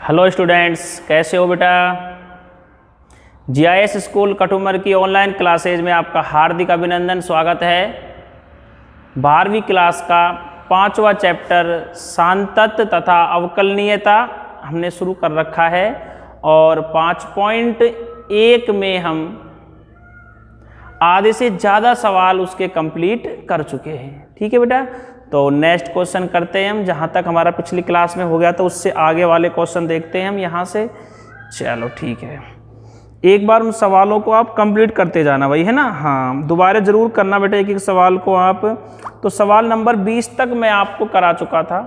Hello students, कैसे हो बेटा। जीआईएस स्कूल कटुमर की ऑनलाइन क्लासेज में आपका हार्दिक अभिनंदन, स्वागत है। 12वीं क्लास का 5वां चैप्टर सांतत्य तथा अवकलनीयता हमने शुरू कर रखा है और 5.1 में हम आधे से ज़्यादा सवाल उसके कंप्लीट कर चुके हैं। ठीक है बेटा, तो नेक्स्ट क्वेश्चन करते हैं हम। जहाँ तक हमारा पिछली क्लास में हो गया तो उससे आगे वाले क्वेश्चन देखते हैं हम यहाँ से। चलो ठीक है, एक बार उन सवालों को आप कंप्लीट करते जाना भाई, है ना। हाँ, दोबारा ज़रूर करना बेटा एक एक सवाल को आप। तो सवाल नंबर 20 तक मैं आपको करा चुका था,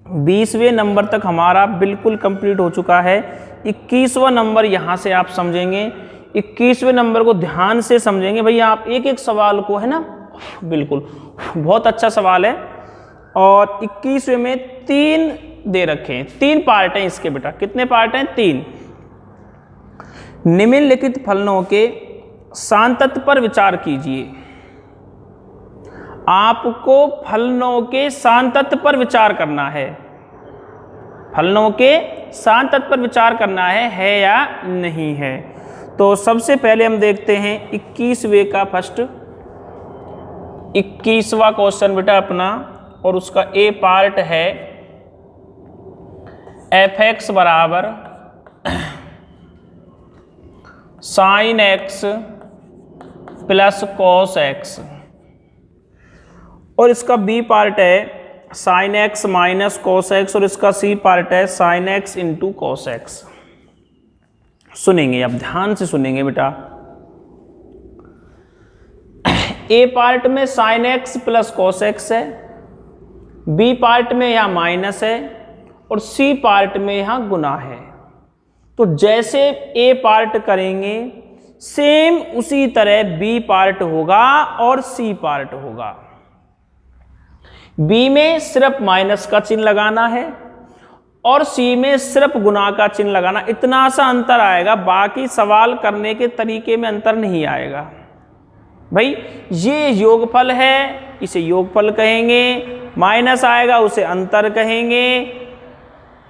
20वें नंबर तक हमारा बिल्कुल कंप्लीट हो चुका है। 21वां नंबर यहाँ से आप समझेंगे, 21वें नंबर को ध्यान से समझेंगे भैया आप एक एक सवाल को, है ना। बिल्कुल बहुत अच्छा सवाल है। और 21वें में 3 दे रखे हैं, 3 पार्ट हैं इसके बेटा। कितने पार्ट हैं? 3। निम्नलिखित फलनों के सांतत्य पर विचार कीजिए। आपको फलनों के सांतत्य पर विचार करना है, फलनों के सांतत्य पर विचार करना है या नहीं है। तो सबसे पहले हम देखते हैं 21वें का फर्स्ट 21वां क्वेश्चन बेटा अपना, और उसका ए पार्ट है f(x) बराबर sin x plus cos x, और इसका बी पार्ट है sin x minus cos x, और इसका सी पार्ट है sin x into cos x। सुनेंगे, अब ध्यान से सुनेंगे बेटा। ए पार्ट में sin x plus cos x है, बी पार्ट में यहाँ माइनस है, और सी पार्ट में यहाँ गुना है। तो जैसे ए पार्ट करेंगे सेम उसी तरह बी पार्ट होगा और सी पार्ट होगा। बी में सिर्फ माइनस का चिन्ह लगाना है और सी में सिर्फ गुना का चिन्ह लगाना। इतना सा अंतर आएगा, बाकी सवाल करने के तरीके में अंतर नहीं आएगा भाई। ये योगफल है, इसे योगफल कहेंगे, माइनस आएगा उसे अंतर कहेंगे,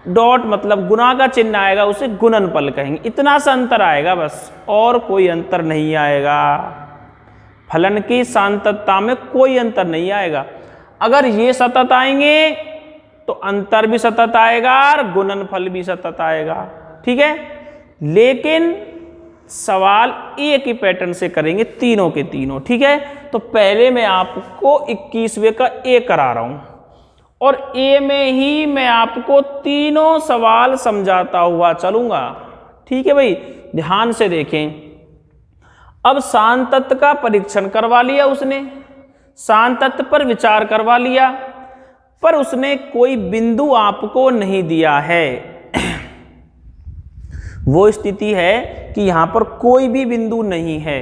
डॉट मतलब गुना का चिन्ह आएगा उसे गुणनफल कहेंगे। इतना सा अंतर आएगा बस, और कोई अंतर नहीं आएगा। फलन की सांतत्यता में कोई अंतर नहीं आएगा। अगर ये सतत आएंगे तो अंतर भी सतत आएगा और गुणनफल भी सतत आएगा। ठीक है, लेकिन सवाल एक ही पैटर्न से करेंगे तीनों के तीनों। ठीक है, तो पहले मैं आपको 21वें का ए करा रहा हूं, और ए में ही मैं आपको तीनों सवाल समझाता हुआ चलूंगा। ठीक है भाई, ध्यान से देखें। अब सांतत्य का परीक्षण करवा लिया उसने, सांतत्य पर विचार करवा लिया, पर उसने कोई बिंदु आपको नहीं दिया है। वो स्थिति है कि यहां पर कोई भी बिंदु नहीं है।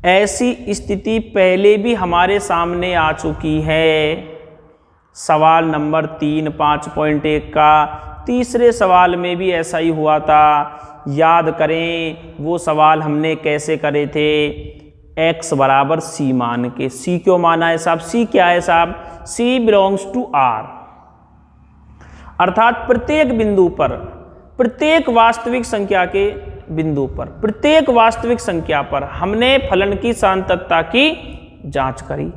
ऐसी स्थिति पहले भी हमारे सामने आ चुकी है। सवाल नंबर 3 5.1 का तीसरे सवाल में भी ऐसा ही हुआ था। याद करें वो सवाल हमने कैसे करे थे। x बराबर c मान के, c क्यों माना है साहब? c क्या है साहब? c बिलोंग्स टू r, अर्थात प्रत्येक बिंदु पर, प्रत्येक वास्तविक संख्या के बिंदु पर, प्रत्येक वास्तविक संख्या पर हमने फलन की सांतत्यता की जांच करी।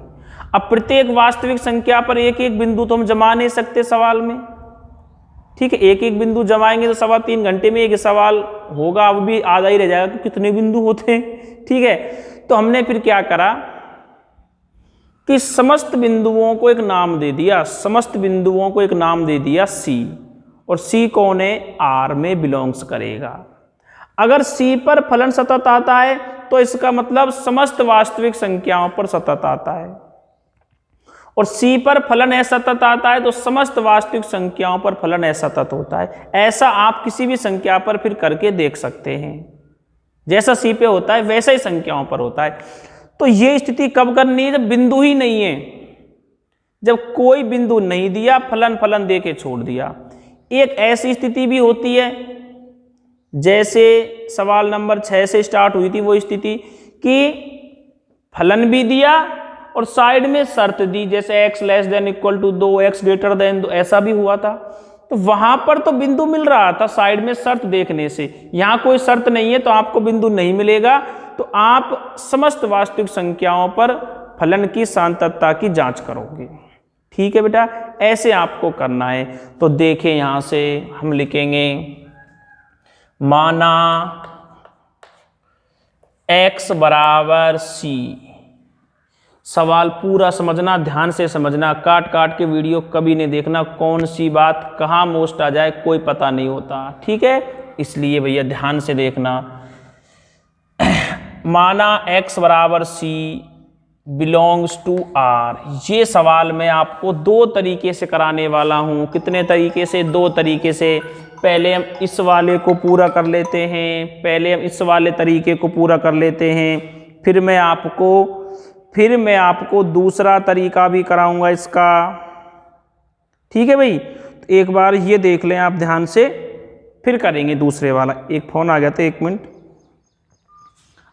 अब प्रत्येक वास्तविक संख्या पर एक एक बिंदु तो हम जमा नहीं सकते सवाल में। ठीक है, एक एक बिंदु जमाएंगे तो 3.25 घंटे में एक सवाल होगा, अब भी आधा ही रह जाएगा कि कितने बिंदु होते हैं। ठीक है, तो हमने फिर क्या करा कि समस्त बिंदुओं को एक नाम दे दिया, समस्त बिंदुओं को एक नाम दे दिया c, और c कौन है? R में बिलोंग्स करेगा। अगर c पर फलन सतत आता है तो इसका मतलब समस्त वास्तविक संख्याओं पर सतत आता है, और c पर फलन असतत आता है तो समस्त वास्तविक संख्याओं पर फलन असतत होता है। ऐसा आप किसी भी संख्या पर फिर करके देख सकते हैं, जैसा c पे होता है वैसा ही संख्याओं पर होता है। तो ये स्थिति कब करनी है? जब बिंदु ही नहीं है, जब कोई बिंदु नहीं दिया, फलन फलन दे के छोड़ दिया। एक ऐसी स्थिति भी होती है जैसे सवाल नंबर 6 से स्टार्ट हुई थी वो स्थिति कि फलन भी दिया और साइड में शर्त दी, जैसे x < 2, x <, 2, ऐसा भी हुआ था। तो वहां पर तो बिंदु मिल रहा था साइड में शर्त देखने से, यहां कोई शर्त नहीं है तो आपको बिंदु नहीं मिलेगा। तो आप समस्त वास्तविक संख्याओं पर फलन की सार्थकता की जांच करोगे। ठीक है बेटा, ऐसे आपको करना है। तो देखें यहां से हम लिखेंगे माना x बराबर c। सवाल पूरा समझना, ध्यान से समझना, काट काट के वीडियो कभी नहीं देखना, कौन सी बात कहाँ मोस्ट आ जाए कोई पता नहीं होता। ठीक है, इसलिए भैया ध्यान से देखना। माना x बराबर c बिलोंग्स टू r। ये सवाल मैं आपको दो तरीके से कराने वाला हूँ। कितने तरीके से? दो तरीके से। पहले हम इस वाले को पूरा कर लेते हैं, पहले हम इस वाले तरीके को पूरा कर लेते हैं, फिर मैं आपको दूसरा तरीका भी कराऊंगा इसका। ठीक है भाई, तो एक बार ये देख लें आप ध्यान से, फिर करेंगे दूसरे वाला। एक फोन आ गया था, एक मिनट।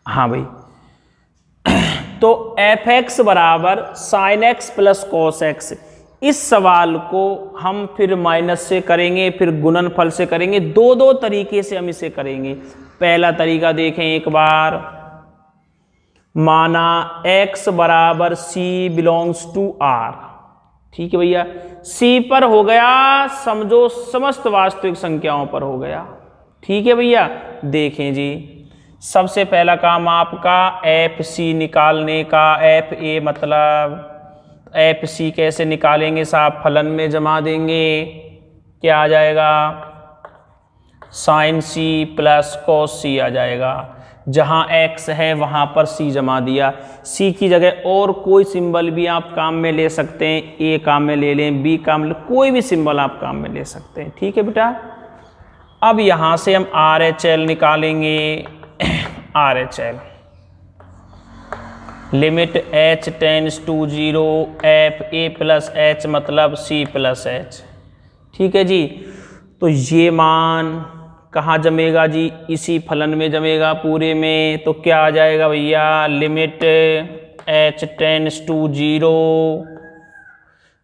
हाँ भाई, तो f(x) बराबर sin x plus cos x, इस सवाल को हम फिर माइनस से करेंगे, फिर गुणनफल से करेंगे। दो तरीके से हम इसे करेंगे। पहला तरीका देखें एक बार। माना x बराबर c बिलोंग्स टू r। ठीक है भैया, c पर हो गया, समझो समस्त वास्तविक संख्याओं पर हो गया। ठीक है भैया, देखें जी, सबसे पहला काम आपका FC निकालने का। FA मतलब FC कैसे निकालेंगे साहब? फलन में जमा देंगे। क्या आ जाएगा? sin C plus cos C आ जाएगा। जहाँ x है वहाँ पर c जमा दिया। c की जगह और कोई सिंबल भी आप काम में ले सकते हैं। a काम में ले लें, b काम में, कोई भी सिंबल आप काम में ले सकते हैं। ठीक है बेटा, अब यहाँ से हम RHL निकालेंगे। RHL limit h tends to 0 FA plus H मतलब C प्लस H। ठीक है जी, तो ये मान कहाँ जमेगा जी? इसी फलन में जमेगा पूरे में। तो क्या आ जाएगा भैया? लिमिट h टेंड्स टू 0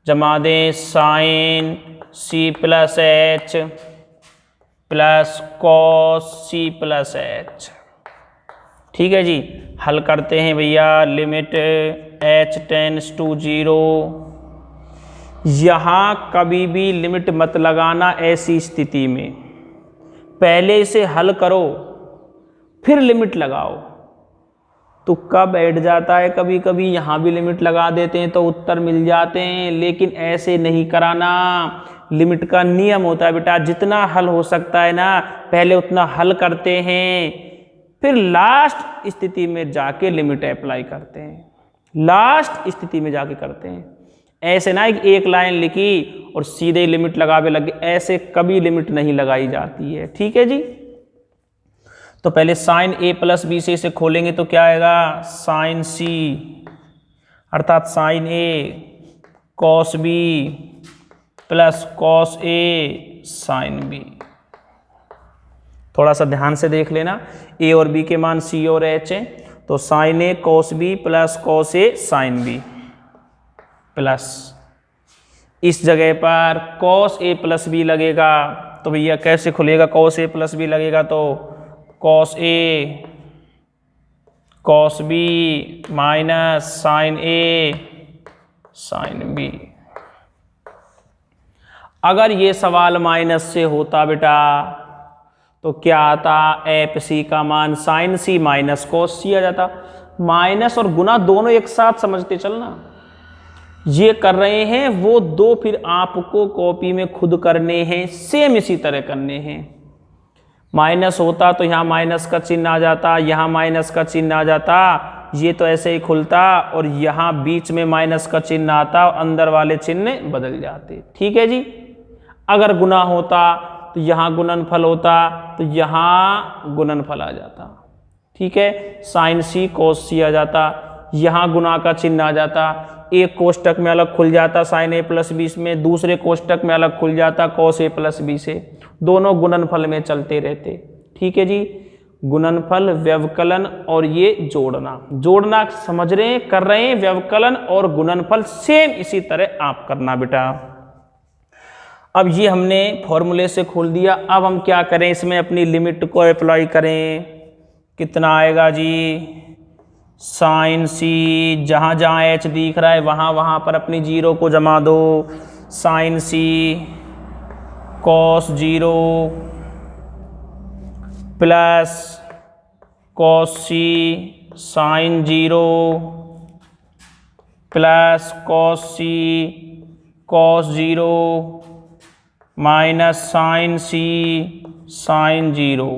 जमा दें sine C plus H plus cos C plus H। ठीक है जी, हल करते हैं भैया। लिमिट h टेंड्स टू 0, यहाँ कभी भी लिमिट मत लगाना ऐसी स्थिति में। पहले इसे हल करो फिर लिमिट लगाओ। तुक्का बैठ जाता है कभी कभी, यहाँ भी लिमिट लगा देते हैं तो उत्तर मिल जाते हैं, लेकिन ऐसे नहीं कराना। लिमिट का नियम होता है बेटा, जितना हल हो सकता है ना पहले उतना हल करते हैं, फिर लास्ट स्थिति में जाके लिमिट अप्लाई करते हैं। लास्ट स्थिति में जाके करते हैं। ऐसे ना एक लाइन लिखी और सीधे लिमिट लगावे लगे, ऐसे कभी लिमिट नहीं लगाई जाती है। ठीक है जी, तो पहले साइन A प्लस B से इसे खोलेंगे तो क्या आएगा? साइन C अर्थात sine A cos B plus cos A sine B। थोड़ा सा ध्यान से देख लेना, A और B के मान C और H हैं, तो sine A cos B plus cos A sine B plus इस जगह पर कॉस A प्लस B लगेगा। तो भैया कैसे खुलेगा? कॉस A प्लस B लगेगा तो cos A cos B minus sine A sine B। अगर ये सवाल माइनस से होता बेटा तो क्या आता? FC का मान sine C minus cos C आ जाता। माइनस और गुना दोनों एक साथ समझते चलना। ये कर रहे हैं वो दो, फिर आपको कॉपी में खुद करने हैं, सेम इसी तरह करने हैं। माइनस होता तो यहाँ माइनस का चिन्ह आ जाता, यहाँ माइनस का चिन्ह आ जाता, ये तो ऐसे ही खुलता और यहाँ बीच में माइनस का चिन्ह आता और अंदर वाले चिन्ह बदल जाते। ठीक है जी, अगर गुना होता तो यहाँ गुणनफल होता, तो यहाँ गुणनफल आ जाता। ठीक है, साइन C कॉस C आ जाता, यहाँ गुना का चिन्ह आ जाता, एक कोष्टक में अलग खुल जाता साइन A प्लस B में, दूसरे कोष्टक में अलग खुल जाता कॉस A प्लस B से, दोनों गुणनफल में चलते रहते। ठीक है जी, गुणनफल, व्यवकलन और ये जोड़ना समझ रहे हैं, कर रहे हैं। व्यवकलन और गुणनफल सेम इसी तरह आप करना बेटा। अब ये हमने फॉर्मूले से खोल दिया। अब हम क्या करें, इसमें अपनी लिमिट को अप्लाई करें। कितना आएगा जी, साइन सी, जहाँ जहाँ एच दिख रहा है वहाँ वहाँ पर अपनी जीरो को जमा दो। साइन सी कॉस जीरो प्लस कॉस सी sine zero plus cos C cos zero minus sine C sine zero.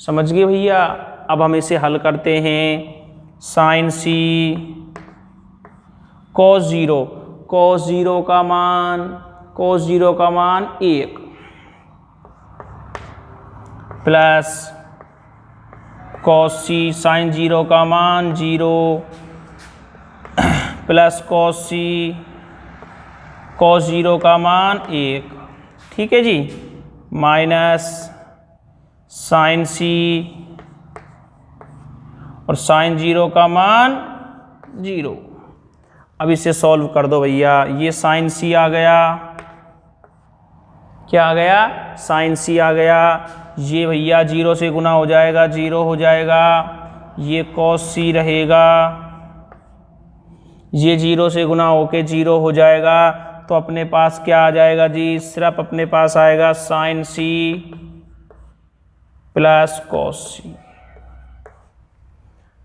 समझ गए भैया। अब हम इसे हल करते हैं। साइन सी कॉस जीरो, कॉस जीरो का मान 1 प्लस कॉस सी साइन जीरो का मान 0 plus cos C cos zero का मान 1, ठीक है जी, माइनस साइन सी और साइन जीरो का मान 0। अब इसे सॉल्व कर दो भैया। ये साइन सी आ गया, क्या आ गया, साइन सी आ गया। ये भैया 0 से गुना हो जाएगा, 0 हो जाएगा। ये कॉस सी रहेगा, ये 0 से गुना होके 0 हो जाएगा। तो अपने पास क्या आ जाएगा जी, सिर्फ अपने पास आएगा साइन सी प्लस कॉस सी।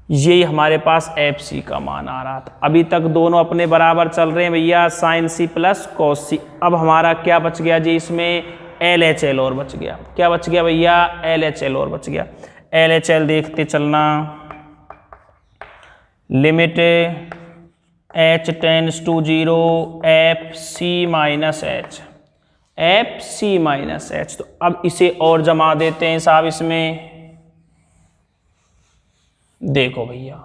ये हमारे पास एफ सी का मान आ रहा था। अभी तक दोनों अपने बराबर चल रहे हैं भैया, साइन सी प्लस कॉस सी। अब हमारा क्या बच गया जी, इसमें एल एच एल और बच गया। क्या बच गया भैया, एल एच एल और बच गया। एल एच एल देखते चलना। Limit h tends to 0 F C minus H, F C minus H. तो अब इसे और जमा देते हैं साहब इसमें। देखो भैया,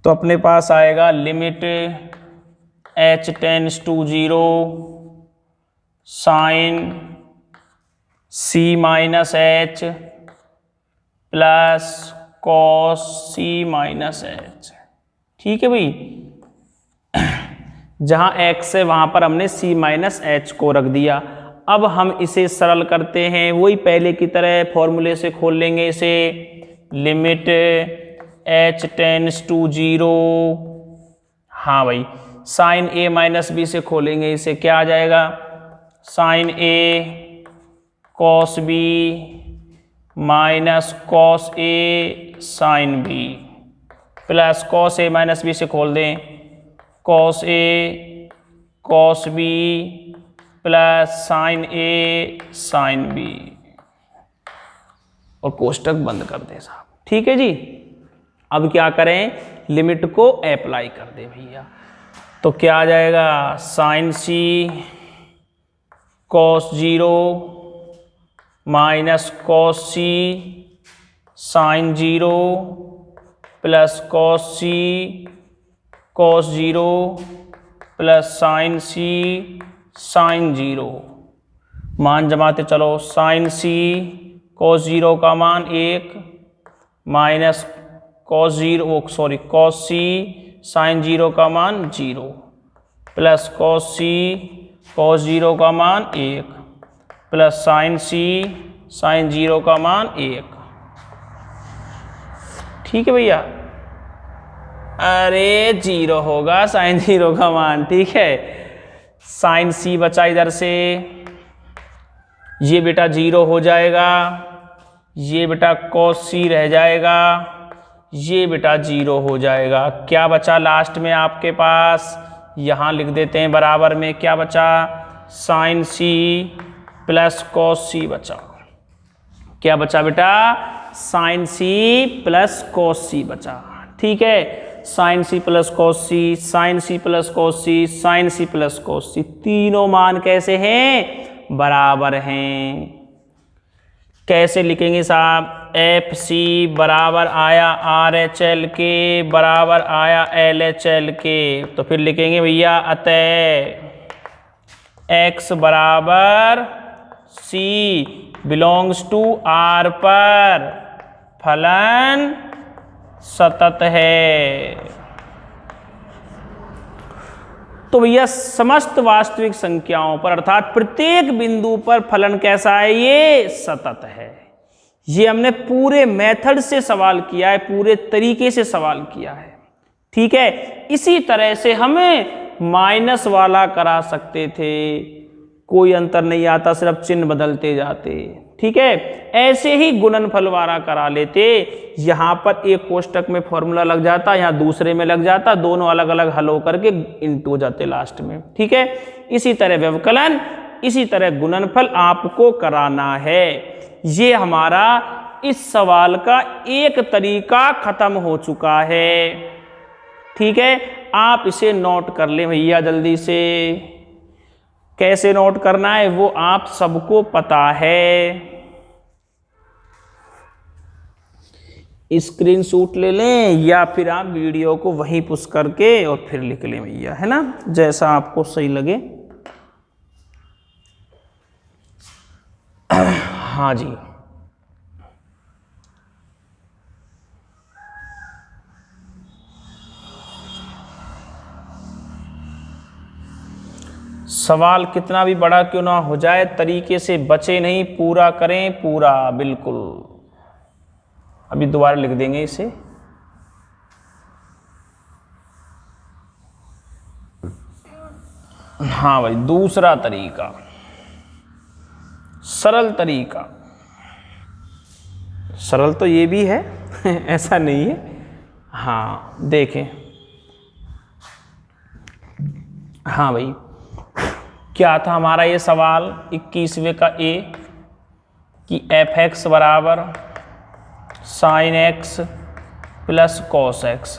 तो अपने पास आएगा limit h tends to 0 sine C minus H plus cos C minus H. ठीक है भाई, जहां x है वहां पर हमने c माइनस एच को रख दिया। अब हम इसे सरल करते हैं, वही पहले की तरह फॉर्मूले से खोल लेंगे इसे। लिमिट h टेंड्स टू 0, हाँ भाई, साइन a माइनस बी से खोलेंगे इसे। क्या आ जाएगा, sine a cos B minus cos a sine B plus cos a minus B से खोल दें, cos a cos B plus sine a sine B, और कोष्टक बंद कर दें साहब। ठीक है जी। अब क्या करें, लिमिट को अप्लाई कर दे भैया। तो क्या आ जाएगा, साइन सी कॉस 0 माइनस कॉस सी sine 0 plus cos C cos 0 plus sine C sine 0। मान जमाते चलो। साइन सी कॉस 0 का मान 1 माइनस कॉस सी साइन 0 का मान 0 प्लस कॉस सी कॉस 0 का मान 1 प्लस साइन सी साइन 0 का मान 1। ठीक है भैया। अरे 0 होगा साइन 0 का मान, ठीक है। साइन सी बचा इधर से, ये बेटा 0 हो जाएगा, ये बेटा कॉस सी रह जाएगा, ये बेटा 0 हो जाएगा। क्या बचा लास्ट में आपके पास, यहां लिख देते हैं बराबर में। क्या बचा, साइन सी प्लस कॉस सी बचा। क्या बचा बेटा, साइन सी प्लस कॉस सी बचा। ठीक है, साइन सी प्लस कॉस सी, साइन सी प्लस कॉस सी, साइन सी प्लस कॉस सी, तीनों मान कैसे हैं, बराबर हैं। कैसे लिखेंगे साहब, एफ सी बराबर आया आर एच एल के बराबर आया एल एच एल के। तो फिर लिखेंगे भैया अतः एक्स बराबर सी बिलोंग्स टू आर पर फलन सतत है। तो भैया समस्त वास्तविक संख्याओं पर अर्थात प्रत्येक बिंदु पर फलन कैसा है, ये सतत है। ये हमने पूरे मेथड से सवाल किया है, पूरे तरीके से सवाल किया है, ठीक है। इसी तरह से हमें माइनस वाला करा सकते थे, कोई अंतर नहीं आता, सिर्फ चिन्ह बदलते जाते, ठीक है। ऐसे ही गुणनफल वाला करा लेते, यहां पर एक कोष्टक में फॉर्मूला लग जाता, यहां दूसरे में लग जाता, दोनों अलग अलग हल होकर के इंटू हो जाते लास्ट में, ठीक है। इसी तरह व्यवकलन, इसी तरह गुणनफल आपको कराना है। ये हमारा इस सवाल का एक तरीका खत्म हो चुका है, ठीक है। आप इसे नोट कर लें भैया जल्दी से। कैसे नोट करना है वो आप सबको पता है, स्क्रीनशॉट ले लें या फिर आप वीडियो को वहीं पुश करके और फिर लिख लें भैया, है ना, जैसा आपको सही लगे। हाँ जी, सवाल कितना भी बड़ा क्यों ना हो जाए, तरीके से बचे नहीं, पूरा करें, पूरा बिल्कुल। अभी दोबारा लिख देंगे इसे। हाँ भाई, दूसरा तरीका, सरल तरीका। सरल तो ये भी है ऐसा नहीं है। हाँ देखें, हाँ भाई, क्या था हमारा ये सवाल 21वें का ए कि f(x) बराबर sin x plus cos x।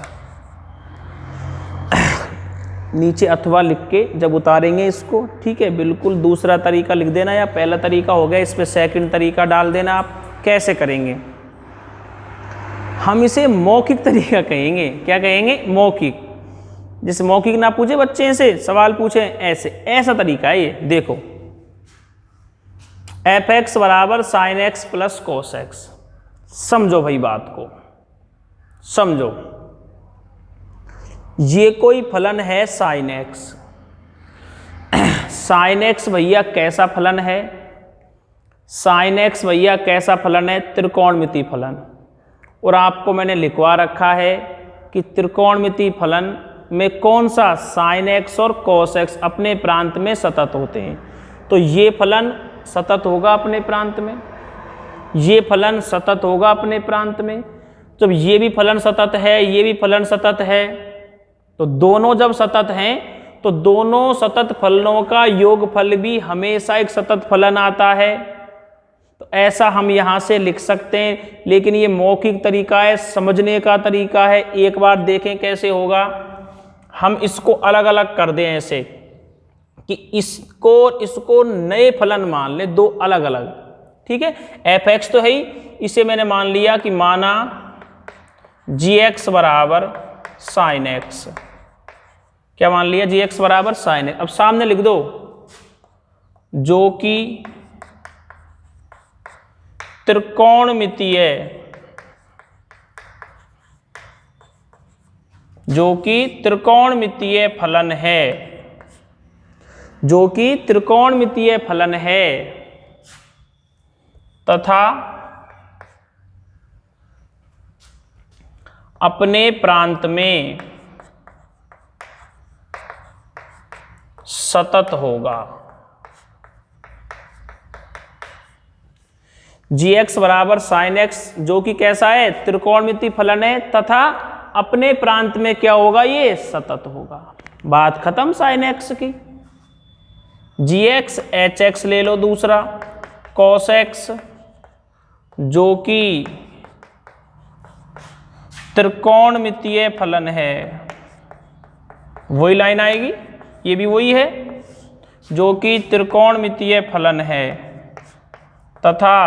नीचे अथवा लिख के जब उतारेंगे इसको, ठीक है, बिल्कुल दूसरा तरीका लिख देना, या पहला तरीका हो गया, इस पे सेकंड तरीका डाल देना। आप कैसे करेंगे, हम इसे मौखिक तरीका कहेंगे। क्या कहेंगे, मौखिक। जिसे मौखिक ना पूछे बच्चे से, सवाल पूछे ऐसे, ऐसा तरीका है ये। देखो, f(x) बराबर sin x plus cos x। समझो भाई, बात को समझो। ये कोई फलन है sin x। sin x भैया कैसा फलन है, sin x भैया कैसा फलन है, त्रिकोणमितीय फलन। और आपको मैंने लिखवा रखा है कि त्रिकोणमितीय फलन में कौन सा sin x और cos x अपने प्रांत में सतत होते हैं। तो ये फलन सतत होगा अपने प्रांत में, ये फलन सतत होगा अपने प्रांत में। जब ये भी फलन सतत है, ये भी फलन सतत है, तो दोनों जब सतत हैं तो दोनों सतत फलनों का योगफल भी हमेशा एक सतत फलन आता है। तो ऐसा हम यहाँ से लिख सकते हैं, लेकिन ये मौखिक तरीका है, समझने का तरीका है। एक बार देखें कैसे होगा। हम इसको अलग अलग कर दें ऐसे कि इसको नए फलन मान ले, दो अलग अलग, ठीक है। f(x) तो है ही, इसे मैंने मान लिया कि माना gx बराबर sin x। क्या मान लिया, gx बराबर sin x। अब सामने लिख दो, जो कि त्रिकोणमितीय, जो कि त्रिकोणमितीय फलन है, जो कि त्रिकोणमितीय फलन है तथा अपने प्रांत में सतत होगा। gx बराबर sin x, जो कि कैसा है, त्रिकोणमितीय फलन है तथा अपने प्रांत में क्या होगा, ये सतत होगा। बात खत्म sin x की। gx hx ले लो दूसरा, cos x जो कि त्रिकोणमितीय फलन है, वही लाइन आएगी, ये भी वही है, जो कि त्रिकोणमितीय फलन है तथा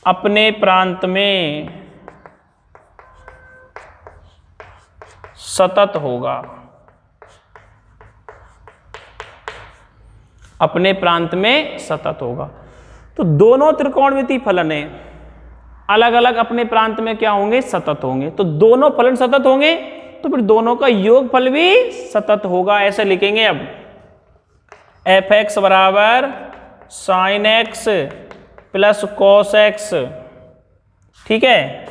अपने प्रांत में सतत होगा। अपने प्रांत में सतत होगा। तो दोनों त्रिकोणमितीय फलन है, अलग अलग अपने प्रांत में क्या होंगे, सतत होंगे। तो दोनों फलन सतत होंगे, तो फिर दोनों का योगफल भी सतत होगा। ऐसे लिखेंगे अब f(x) बराबर sin x plus cos x, ठीक है,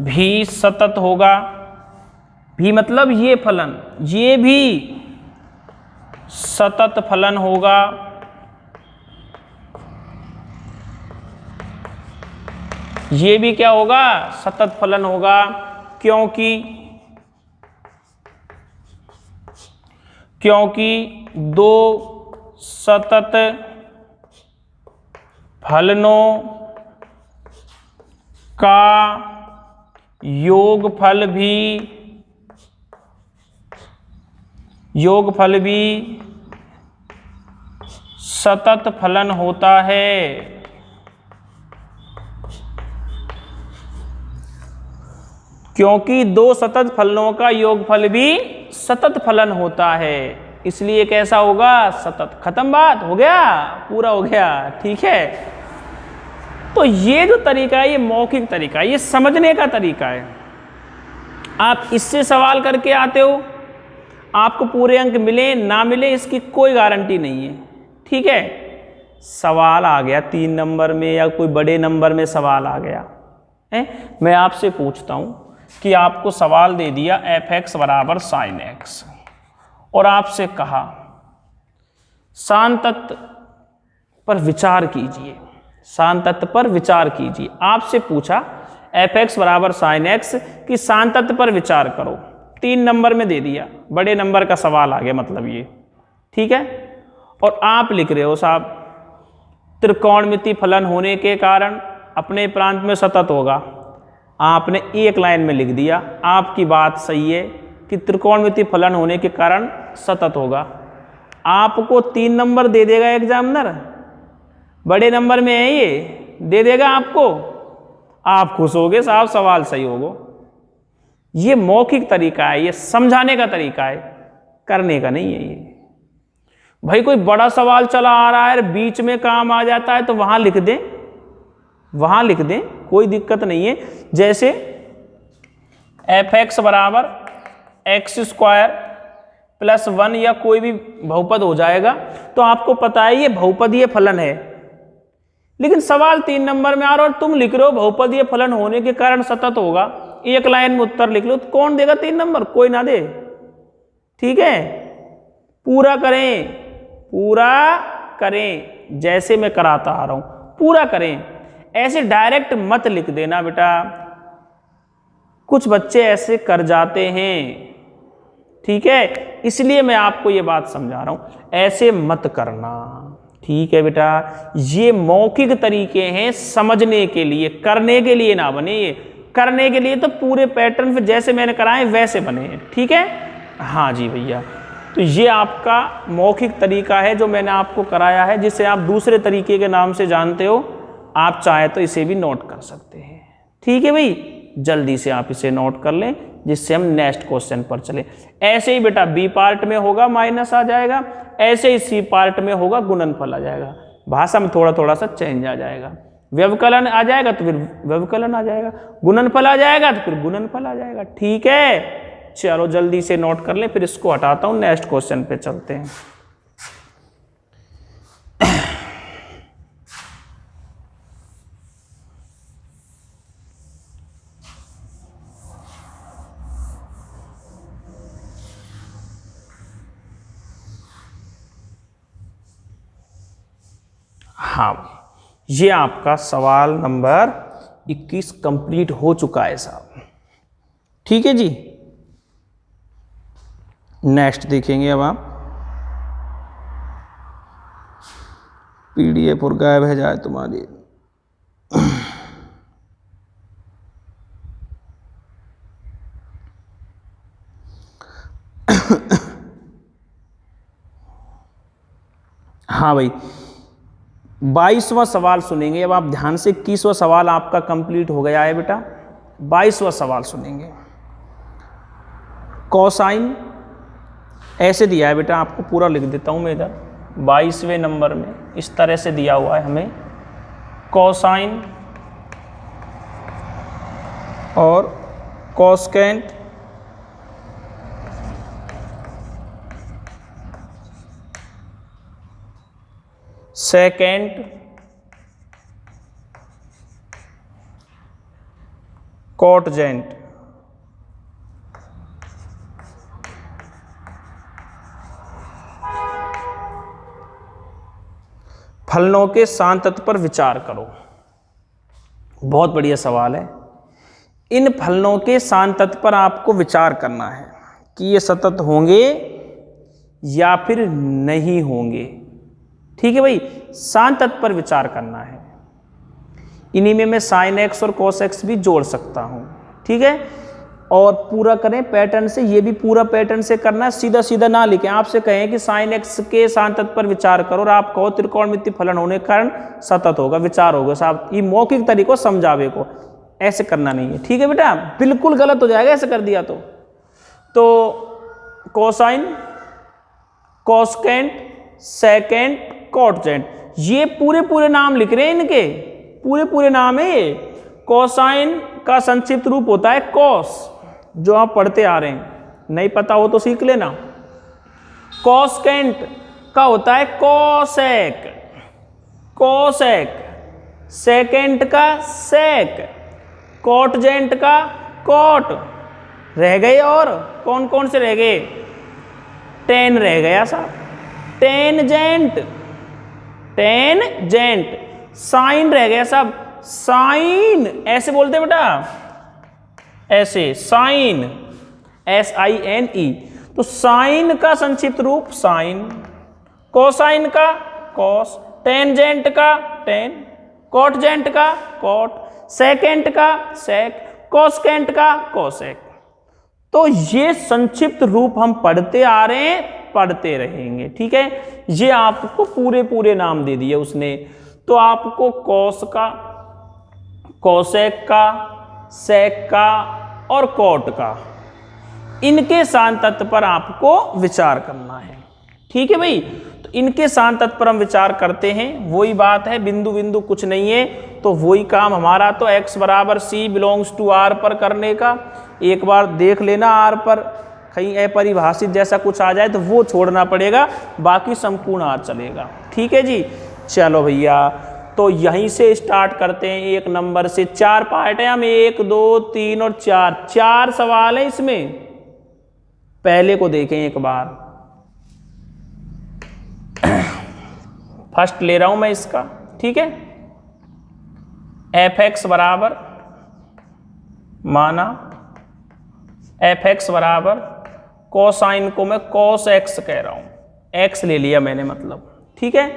भी सतत होगा। भी मतलब ये फलन, ये भी सतत फलन होगा। ये भी क्या होगा? सतत फलन होगा। क्योंकि दो सतत फलनों का योगफल भी सतत फलन होता है। क्योंकि दो सतत फलनों का योगफल भी सतत फलन होता है, इसलिए कैसा होगा? सतत। खत्म बात, हो गया, पूरा हो गया, ठीक है। तो ये जो तरीका है, ये मौखिक तरीका है, ये समझने का तरीका है। आप इससे सवाल करके आते हो, आपको पूरे अंक मिले ना मिले इसकी कोई गारंटी नहीं है, ठीक है। सवाल आ गया 3 नंबर में या कोई बड़े नंबर में सवाल आ गया है, मैं आपसे पूछता हूं कि आपको सवाल दे दिया f(x) बराबर sin x और आपसे कहा शांत तत्व पर विचार कीजिए, शांत तत्व पर विचार कीजिए। आपसे पूछा f(x) बराबर sin x कि शांत तत्व पर विचार करो, 3 नंबर में दे दिया, बड़े नंबर का सवाल आ गया मतलब ये, ठीक है। और आप लिख रहे हो साहब त्रिकोणमिति फलन होने के कारण अपने प्रांत में सतत होगा। आपने एक लाइन में लिख दिया, आपकी बात सही है कि त्रिकोणमिति फलन होने के कारण सतत होगा। आपको 3 नंबर दे देगा एग्जामिनर, बड़े नंबर में है ये, दे देगा आपको, आप खुश होगे साहब सवाल सही होगा। ये मौखिक तरीका है, ये समझाने का तरीका है, करने का नहीं है ये। भाई कोई बड़ा सवाल चला आ रहा है, बीच में काम आ जाता है तो वहां लिख दें, वहां लिख दें, कोई दिक्कत नहीं है। जैसे f(x) बराबर x² प्लस 1 या कोई भी बहुपद हो जाएगा, तो आपको पता है ये बहुपदीय फलन है, लेकिन सवाल 3 नंबर में आ रहा है और तुम लिख रहे हो बहुपदीय फलन होने के कारण सतत होगा, एक लाइन में उत्तर लिख लो, तो कौन देगा 3 नंबर? कोई ना दे, ठीक है। पूरा करें, पूरा करें, जैसे मैं कराता आ रहा हूं पूरा करें, ऐसे डायरेक्ट मत लिख देना बेटा, कुछ बच्चे ऐसे कर जाते हैं, ठीक है। इसलिए मैं आपको ये बात समझा रहा हूं, ऐसे मत करना, ठीक है बेटा। ये मौखिक तरीके हैं समझने के लिए, करने के लिए ना बने ये। करने के लिए तो पूरे पैटर्न पे जैसे मैंने कराए वैसे बने, ठीक है। हाँ जी भैया, तो ये आपका मौखिक तरीका है जो मैंने आपको कराया है, जिसे आप दूसरे तरीके के नाम से जानते हो। आप चाहे तो इसे भी नोट कर सकते हैं, ठीक है भाई। जल्दी से आप इसे नोट कर लें जिससे हम नेक्स्ट क्वेश्चन पर चले। ऐसे ही बेटा बी पार्ट में होगा माइनस आ जाएगा, ऐसे ही सी पार्ट में होगा गुणनफल आ जाएगा, भाषा में थोड़ा थोड़ा सा चेंज आ जाएगा। व्यवकलन आ जाएगा तो फिर व्यवकलन आ जाएगा, गुणनफल आ जाएगा तो फिर गुणनफल आ जाएगा, ठीक है। चलो जल्दी से नोट कर लें, फिर इसको हटाता हूं, नेक्स्ट क्वेश्चन पे चलते हैं। हाँ, ये आपका सवाल नंबर 21 कंप्लीट हो चुका है साहब, ठीक है जी। नेक्स्ट देखेंगे अब आप, PDF और गायब है जाए तुम्हारी। हाँ भाई, 22वां सवाल सुनेंगे अब आप ध्यान से। 21वां सवाल आपका कंप्लीट हो गया है बेटा, 22वां सवाल सुनेंगे। कोसाइन ऐसे दिया है बेटा, आपको पूरा लिख देता हूं मैं इधर 22वें नंबर में, इस तरह से दिया हुआ है हमें। कोसाइन और कोसेकेंट सेकेंड कॉटजेंट। फलनों के सांतत्व पर विचार करो। बहुत बढ़िया सवाल है। इन फलनों के सांतत्व पर आपको विचार करना है कि ये सतत होंगे या फिर नहीं होंगे। ठीक है भाई, सांतत्व पर विचार करना है। इन्हीं में मैं साइन एक्स और कोस एक्स भी जोड़ सकता हूं। ठीक है, और पूरा करें पैटर्न से। ये भी पूरा पैटर्न से करना है, सीधा सीधा ना लिखें। आपसे कहें कि साइन एक्स के सांतत्व पर विचार करो और आप कहो त्रिकोणमितीय फलन होने के कारण सतत होगा, विचार होगा। साहब ये मौखिक तरीकों समझावे को, ऐसे करना नहीं है। ठीक है बेटा, बिल्कुल गलत हो जाएगा ऐसे कर दिया तो कोसाइन, कोसकेंट, सेकेंट, कॉटजेंट, ये पूरे नाम लिख रहे हैं। इनके पूरे नाम है ये। कोसाइन का संक्षिप्त रूप होता है कॉस, जो आप पढ़ते आ रहे हैं, नहीं पता हो तो सीख लेना। कोसकेंट का होता है कोसेक, कोसेक। सेकेंट का सेक, कॉटजेंट का कॉट। रह गए और कौन कौन से रह गए? टेन रह गया साहब, टेनजेंट, टेनजेंट। साइन रह गया साहब, साइन ऐसे बोलते बेटा, ऐसे साइन, SINE। तो साइन का संक्षिप्त रूप साइन, कोसाइन का कॉस, टेंजेंट का टेन, कॉटजेंट का कॉट, सेकेंट का सेक, कोसकेंट का कोसेक। तो ये संक्षिप्त रूप हम पढ़ते आ रहे हैं, पढ़ते रहेंगे। ठीक है, ये आपको पूरे नाम दे दिए उसने। तो आपको कॉस का, कोसेक का, सेक का और कॉट का, इनके सांतत्व पर आपको विचार करना है। ठीक है भाई, तो इनके सांतत्व पर हम विचार करते हैं। वही बात है, बिंदु कुछ नहीं है, तो वही काम हमारा तो x बराबर c बिलोंग्स टू r पर करने का। एक बार देख लेना r पर कहीं अपरिभाषित जैसा कुछ आ जाए तो वो छोड़ना पड़ेगा, बाकी संपूर्ण r चलेगा। ठीक है जी, चलो भैया, तो यहीं से स्टार्ट करते हैं। एक नंबर से 4 पार्ट है, हम 1, 2, 3 और 4 सवाल है इसमें। पहले को देखें एक बार। फर्स्ट ले रहा हूं मैं इसका। ठीक है, fx बराबर, माना fx बराबर कोसाइन को मैं cos x कह रहा हूं, x ले लिया मैंने मतलब। ठीक है,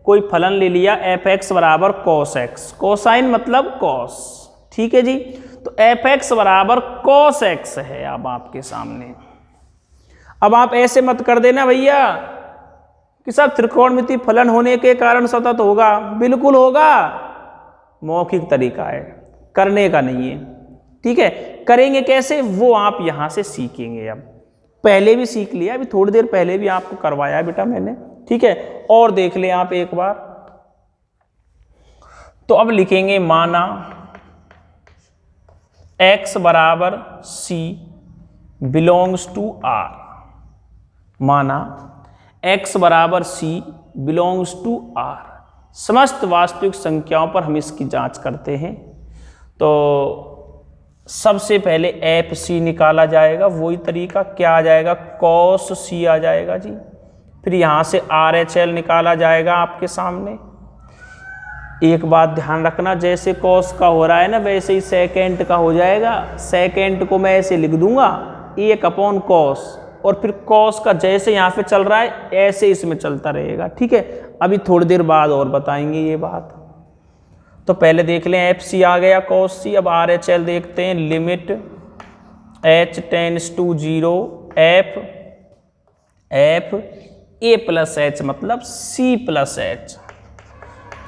कोई फलन ले लिया fx बराबर cos x, कोसाइन मतलब cos। ठीक है जी, तो fx बराबर cos x है अब आपके सामने। अब आप ऐसे मत कर देना भैया कि सब त्रिकोणमितीय फलन होने के कारण सतत होगा। बिल्कुल होगा, मौखिक तरीका है, करने का नहीं है। ठीक है, करेंगे कैसे वो आप यहां से सीखेंगे। अब पहले भी सीख लिया, अभी थोड़ी देर पहले भी आपको करवाया बेटा मैंने। ठीक है, और देख लें आप एक बार। तो अब लिखेंगे माना x बराबर c बिलोंग्स टू r, माना x बराबर c बिलोंग्स टू r। समस्त वास्तविक संख्याओं पर हम इसकी जांच करते हैं। तो सबसे पहले FC निकाला जाएगा, वही तरीका। क्या आ जाएगा? cos c आ जाएगा जी। फिर यहाँ से RHL निकाला जाएगा आपके सामने। एक बात ध्यान रखना, जैसे cos का हो रहा है ना, वैसे ही सेकेंड का हो जाएगा। सेकेंड को मैं ऐसे लिख दूंगा 1/cos, और फिर cos का जैसे यहाँ पे चल रहा है ऐसे इसमें चलता रहेगा। ठीक है, अभी थोड़ी देर बाद और बताएंगे ये बात। तो पहले देख लें FC आ गया cos c। अब RHL देखते हैं। Limit h tends to 0 f a plus h मतलब c प्लस h।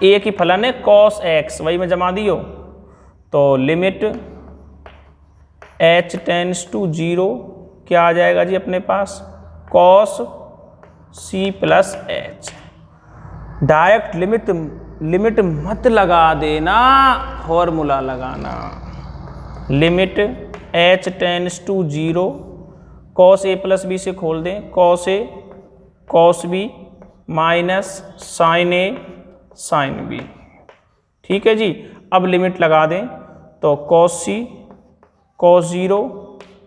एक ही फलन है cos x, वही में जमा दियो। तो लिमिट h टेंड्स टू 0 क्या आ जाएगा जी अपने पास? cos c plus h। Direct limit मत लगा देना, फॉर्मूला लगाना। Limit h tends to 0 cos a plus b से खोल दें, cos a cos b minus sine A sine B. ठीक है जी। अब लिमिट लगा दें तो cos C cos 0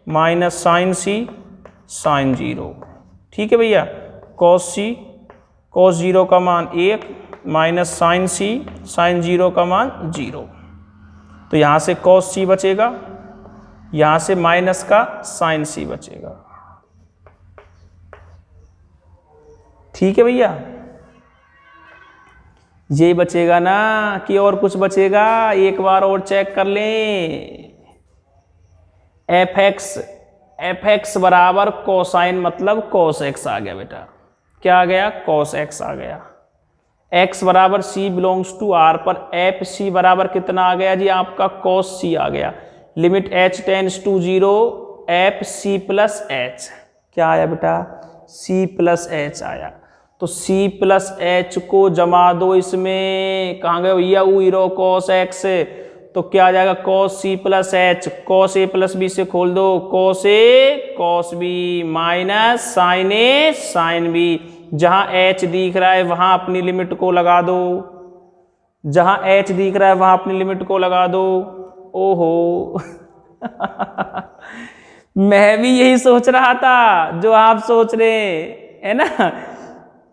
minus sine C sine 0। ठीक है भैया। कॉस सी कॉस 0 का मान 1 माइनस साइन सी साइन 0 का मान 0। तो यहाँ से कॉस सी बचेगा, यहाँ से माइनस का साइन सी बचेगा। ठीक है भैया। ये बचेगा ना कि और कुछ बचेगा? एक बार और चेक कर लें। एफ एक्स बराबर कोसाइन मतलब कॉस एक्स आ गया बेटा। क्या आ गया? कॉस एक्स आ गया। x बराबर c बिलोंग्स टू r पर एफ सी बराबर कितना आ गया जी? आपका कॉस सी आ गया। Limit h tends to 0 F C plus H. क्या आया बेटा? c प्लस एच आया। तो c प्लस एच को जमा दो इसमें। कहाँ गए भैया? ईरो कॉस एक्स। तो क्या आ जाएगा? Cos C plus H. Cos A plus B से खोल दो, cos A cos B minus sine A sine B. जहां h दिख रहा है वहां अपनी लिमिट को लगा दो, जहां h दिख रहा है वहां अपनी लिमिट को लगा दो। ओहो मैं भी यही सोच रहा था जो आप सोच रहे है ना।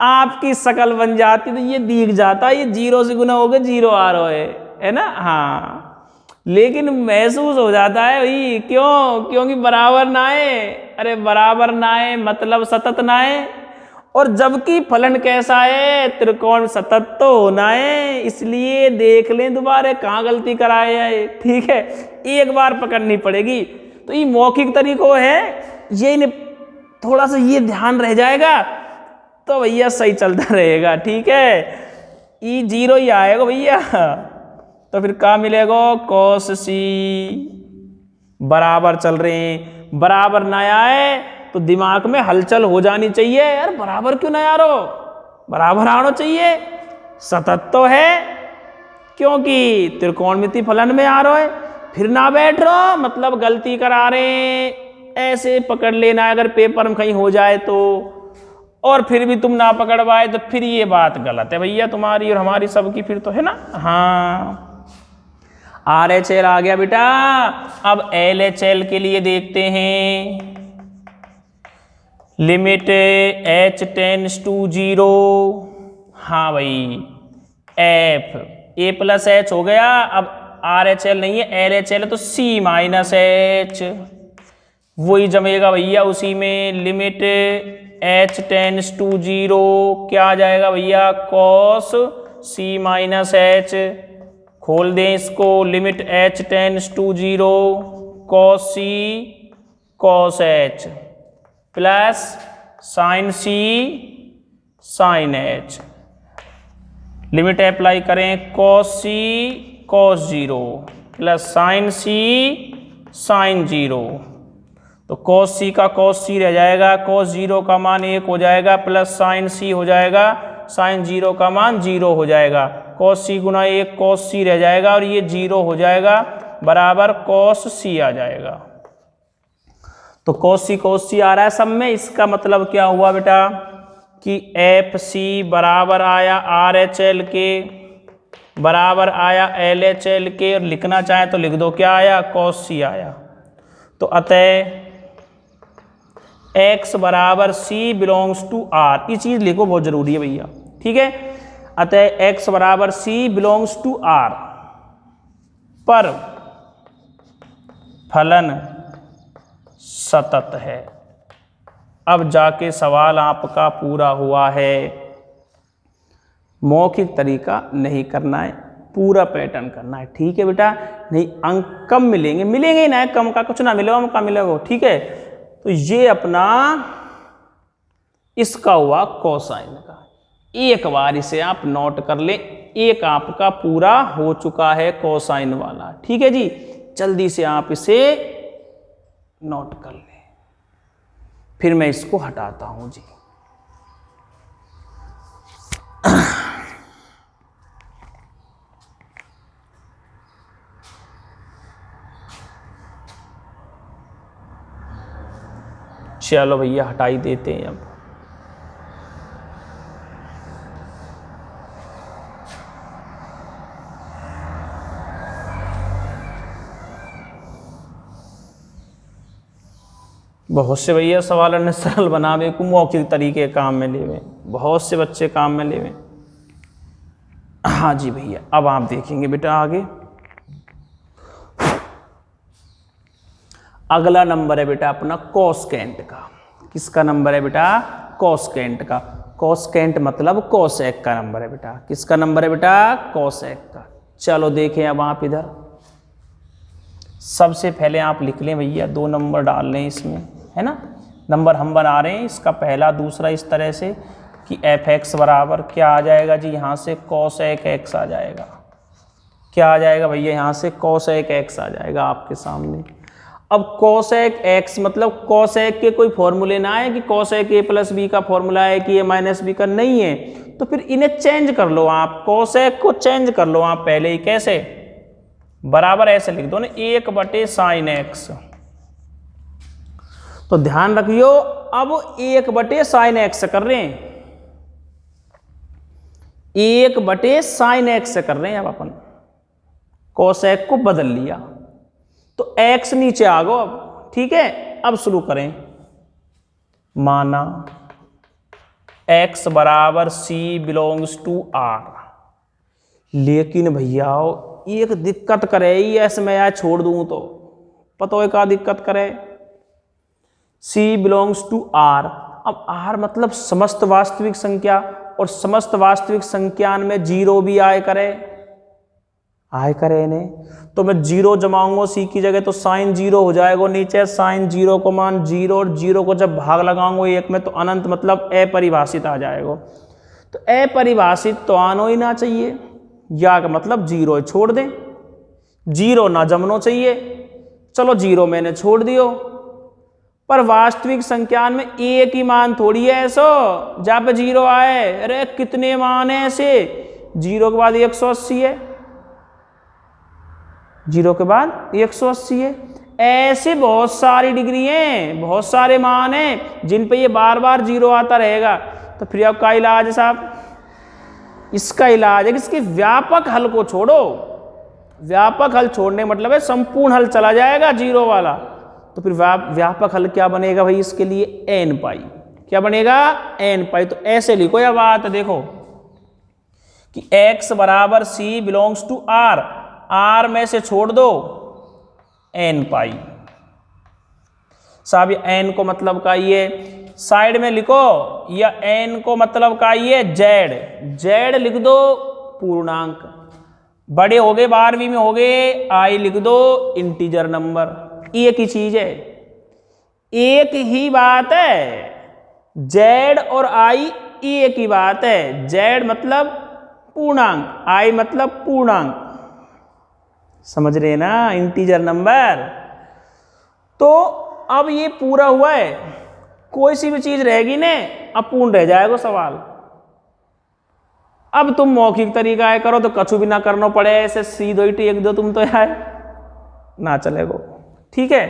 आपकी शकल बन जाती तो ये दिख जाता, ये 0 से गुना हो गया 0 आ रहा है ना। हाँ, लेकिन महसूस हो जाता है भाई। क्यों? क्योंकि बराबर ना आए। अरे बराबर ना आए मतलब सतत ना आए। और जबकि फलन कैसा है? त्रिकोण सतत तो होना है। इसलिए देख लें दोबारा कहाँ गलती कराए है। ठीक है, एक बार पकड़नी पड़ेगी। तो ये मौखिक तरीकों है, ये थोड़ा सा ये ध्यान रह जाएगा तो भैया सही चलता रहेगा। ठीक है, ई 0 ही आएगा भैया। तो फिर क्या मिलेगा? कॉस सी बराबर चल रहे हैं। बराबर ना आए तो दिमाग में हलचल हो जानी चाहिए। यार बराबर क्यों ना आ रहा? बराबर आना चाहिए, सतत तो है। क्योंकि त्रिकोणमिति फलन में आ रहा है। फिर ना बैठ रहो मतलब गलती करा रहे। ऐसे पकड़ लेना अगर पेपर में कहीं हो जाए तो, और फिर भी तुम ना पकड़ पाए तो फिर ये बात गलत है भैया तुम्हारी और हमारी सबकी। फिर तो है ना। हाँ, RHL आ गया बेटा। अब LHL के लिए देखते हैं। Limit h tends to 0। हाँ भाई, f a प्लस एच हो गया। अब RHL नहीं है, LHL है तो c माइनस एच। वही जमेगा भैया उसी में। लिमिट h टेंस टू 0 क्या आ जाएगा भैया? Cos c minus H. खोल दें इसको। Limit h tends to 0 cos c cos h plus sine c sine h। Limit apply करें। Cos c cos 0 plus sine c sine 0। तो कॉस c का कॉस c रह जाएगा, कॉस 0 का मान 1 हो जाएगा, प्लस साइन c हो जाएगा, साइन 0 का मान 0 हो जाएगा। कॉस c गुना 1 कॉस c रह जाएगा और ये 0 हो जाएगा, बराबर कॉस c आ जाएगा। तो कॉस c आ रहा है सब में। इसका मतलब क्या हुआ बेटा कि एफ सी बराबर आया RHL के, बराबर आया LHL के, और लिखना चाहे तो लिख दो क्या आया? कॉस c आया। तो अतः x बराबर c बिलोंग्स टू r। ये चीज लिखो, बहुत जरूरी है भैया। ठीक है, अतः x बराबर c बिलोंग्स टू r पर फलन सतत है। अब जाके सवाल आपका पूरा हुआ है। मौखिक तरीका नहीं करना है, पूरा पैटर्न करना है। ठीक है बेटा, नहीं अंक कम मिलेंगे, मिलेंगे ही ना, कम का कुछ ना मिलेगा, मौका मिलेगा। ठीक है, तो ये अपना इसका हुआ कोसाइन का। एक बार इसे आप नोट कर ले, एक आपका पूरा हो चुका है कोसाइन वाला। ठीक है जी, जल्दी से आप इसे नोट कर ले, फिर मैं इसको हटाता हूं जी। चलो भैया हटा ही देते हैं अब। बहुत से भैया सवाल ने सरल बनावे को मौखिक तरीके काम में लेवे, बहुत से बच्चे काम में लेवे। हाँ जी भैया, अब आप देखेंगे बेटा आगे। अगला नंबर है बेटा अपना कोसेकेंट का। किसका नंबर है बेटा? कोसेकेंट का। कोसेकेंट मतलब कोसेक का नंबर है बेटा। किसका नंबर है बेटा? कोसेक का। चलो देखें अब आप इधर, सबसे पहले आप लिख लें भैया, 2 नंबर डाल लें इसमें, है ना। नंबर हम बना रहे हैं इसका पहला दूसरा इस तरह से कि f(x) बराबर क्या आ जाएगा जी, यहाँ से कोसेक x आ जाएगा। क्या आ जाएगा भैया? यहाँ से कोसेक x आ जाएगा आपके सामने। अब कोसेक x मतलब कोसेक के कोई फॉर्मूले ना है कि कोसेक a प्लस बी का फॉर्मूला है कि a माइनस बी का, नहीं है। तो फिर इन्हें चेंज कर लो आप, कोसेक को चेंज कर लो आप पहले ही। कैसे? बराबर ऐसे लिख दो ना, 1/sin x। तो ध्यान रखियो, अब 1/sin x कर रहे हैं, 1/sin x कर रहे हैं। अब अपन कोसेक को बदल लिया तो x नीचे आ गो अब, ठीक है। अब शुरू करें, माना x बराबर c बिलोंग्स टू r। लेकिन भैया एक दिक्कत करे, ऐसे मैं यार छोड़ दूं तो पता है क्या दिक्कत करे। c बिलोंग्स टू r, अब r मतलब समस्त वास्तविक संख्या, और समस्त वास्तविक संख्यान में 0 भी आए करे इन्हें। तो मैं 0 जमाऊंगा c की जगह तो sin 0 हो जाएगा नीचे। sin 0 को मान 0, और 0 को जब भाग लगाऊंगा 1 में तो अनंत मतलब अपरिभाषित आ जाएगा। तो अपरिभाषित तो आना ही ना चाहिए, या का मतलब 0 है, छोड़ दें। 0 ना जमना चाहिए, चलो 0 मैंने छोड़ दियो। पर वास्तविक संख्यान में एक ही मान थोड़ी है ऐसो जहाँ पे 0 आए। अरे कितने मान है ऐसे? 0 के बाद 180 है, 0 के बाद 180 है। ऐसे बहुत सारी डिग्री हैं, बहुत सारे मान हैं जिन पे ये बार बार 0 आता रहेगा। तो फिर अब का इलाज है साहब? इसका इलाज है कि इसके व्यापक हल को छोड़ो। व्यापक हल छोड़ने मतलब है संपूर्ण हल चला जाएगा 0 वाला। तो फिर व्यापक हल क्या बनेगा भाई इसके लिए? n पाई। क्या बनेगा? n पाई। तो ऐसे लिखो यह बात, देखो कि x बराबर c belongs to r, r में से छोड़ दो n पाई। साहब ये n को मतलब का ये साइड में लिखो, या n को मतलब का ये z लिख दो पूर्णांक। बड़े हो गए 12वीं में हो गए, i लिख दो इंटीजर नंबर। एक ही चीज है, एक ही बात है। z और i एक ही बात है। z मतलब पूर्णांक, i मतलब पूर्णांक, समझ रहे ना, इंटीजर नंबर। तो अब ये पूरा हुआ है, कोई सी भी चीज रहेगी ने अपूर्ण रह जाएगा सवाल। अब तुम मौखिक तरीका है करो तो कछु भी ना करना पड़े, ऐसे सीधो ही टेक दो तुम तो यार ना चलेगो, ठीक है।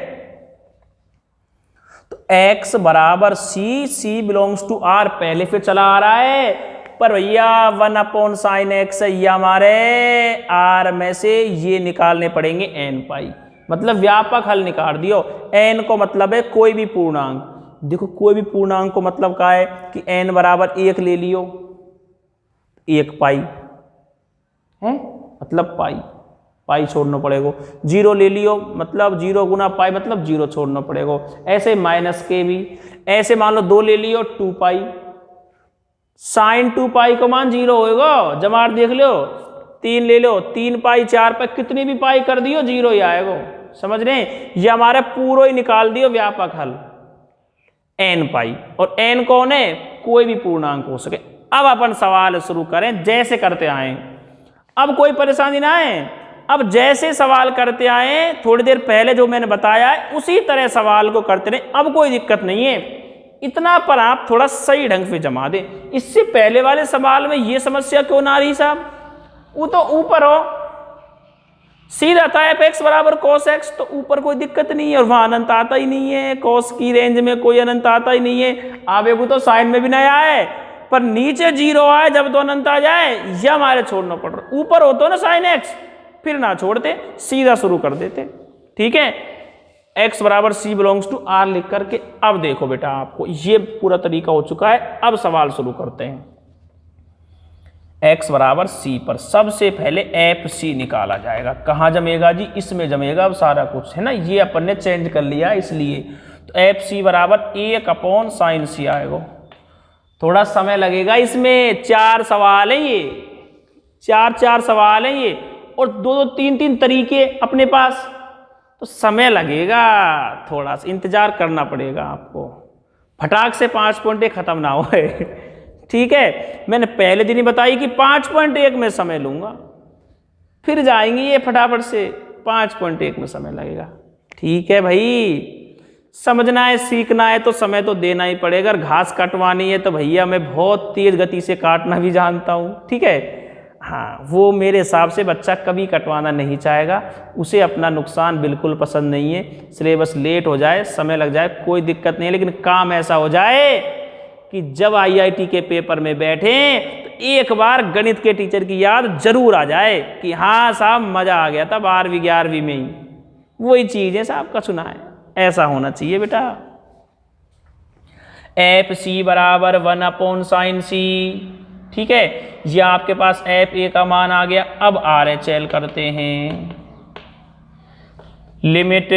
तो x बराबर c बिलोंग्स टू r पहले फिर चला आ रहा है, पर भैया 1/sin x ये हमारे r में से ये निकालने पड़ेंगे n पाई, मतलब व्यापक हल निकाल दियो। n को मतलब है कोई भी पूर्णांक। देखो कोई भी पूर्णांक को मतलब क्या है कि n बराबर 1 ले लियो, 1 पाई है मतलब पाई छोड़ना पड़ेगा। 0 ले लियो मतलब 0 गुना पाई मतलब 0 छोड़ना पड़ेगा। ऐसे माइनस के भी, ऐसे मान लो 2 ले लियो 2 पाई, साइन 2 पाई को मान 0 होएगा। जमार देख लो, 3 ले लो 3 पाई 4 पाई, कितनी भी पाई कर दियो 0 ही आएगा। समझ रहे हैं? ये हमारे पूरा ही निकाल दियो व्यापक हल n पाई, और n कौन है? कोई भी पूर्णांक हो सके। अब अपन सवाल शुरू करें जैसे करते आए, अब कोई परेशानी ना है। अब जैसे सवाल करते आए थोड़ी देर पहले जो मैंने बताया है उसी तरह सवाल को करते रहे, अब कोई दिक्कत नहीं है। इतना पर आप थोड़ा सही ढंग से जमा दें। इससे पहले वाले सवाल में ये समस्या क्यों ना रही साहब? वो तो ऊपर हो सीधा था f(x) बराबर cos x, तो ऊपर कोई दिक्कत नहीं है, और वहां अनंत आता ही नहीं है। cos की रेंज में कोई अनंत आता ही नहीं है। आवेगु तो साइन में भी नहीं आए, पर नीचे 0 आए जब तो अनंत आ जाए, यह हमारे छोड़ना पड़ रहा। ऊपर हो तो ना sin x, फिर ना छोड़ते, सीधा शुरू कर देते, ठीक है। x बराबर c बिलोंग्स टू r लिख करके अब देखो बेटा, आपको ये पूरा तरीका हो चुका है। अब सवाल शुरू करते हैं। x बराबर c पर सबसे पहले FC निकाला जाएगा। कहाँ जमेगा जी? इसमें जमेगा अब सारा कुछ, है ना। ये अपन ने चेंज कर लिया इसलिए, तो FC बराबर 1/sin c आएगा। थोड़ा समय लगेगा इसमें, 4 सवाल है ये, 4 सवाल है ये, और 2 3 तरीके अपने पास, तो समय लगेगा, थोड़ा सा इंतजार करना पड़ेगा आपको। फटाक से 5 पॉइंट खत्म ना हो ठीक है। मैंने पहले दिन ही बताई कि 5.1 में समय लूंगा, फिर जाएंगे ये फटाफट से, 5.1 में समय लगेगा। ठीक है भाई, समझना है सीखना है तो समय तो देना ही पड़ेगा। अगर घास कटवानी है तो भैया मैं बहुत तेज गति से काटना भी जानता हूँ, ठीक है। हाँ, वो मेरे हिसाब से बच्चा कभी कटवाना नहीं चाहेगा, उसे अपना नुकसान बिल्कुल पसंद नहीं है। सिलेबस लेट हो जाए, समय लग जाए, कोई दिक्कत नहीं है, लेकिन काम ऐसा हो जाए कि जब IIT के पेपर में बैठे तो एक बार गणित के टीचर की याद जरूर आ जाए कि हाँ साहब मजा आ गया था 12वीं 11वीं में ही, वही चीज है साहब का सुना है। ऐसा होना चाहिए बेटा। FC बराबर 1/sin c, ठीक है। ये आपके पास FA का मान आ गया। अब RHL करते हैं। Limit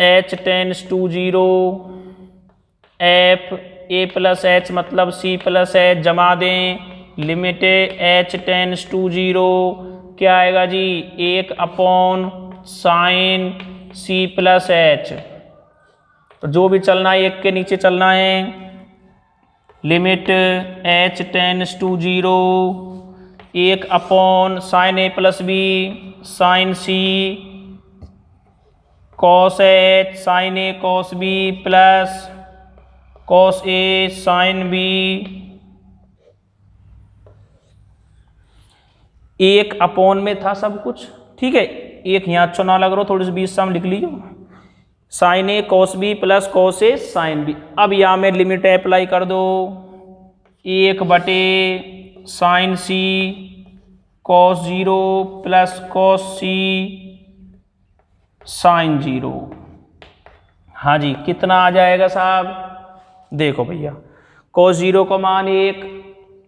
h tends to 0, f a plus h मतलब c प्लस h जमा दें। लिमिट h टेंड्स टू 0 क्या आएगा जी? 1/sin c plus h। तो जो भी चलना है 1 के नीचे चलना है। Limit h tends to 0, 1/sin a plus b sin c cos h sin a cos b प्लस cos a sin b। 1 में था सब कुछ, ठीक है। एक यहाँ अच्छा ना लग रहा हो, थोड़ी सी 20 साम लिख लीजिए। sin a cos b प्लस cos a sin b। अब यहाँ में लिमिट अप्लाई कर दो। 1/sin c cos 0 plus cos c sin 0। हाँ जी, कितना आ जाएगा साहब? देखो भैया, cos 0 का मान 1,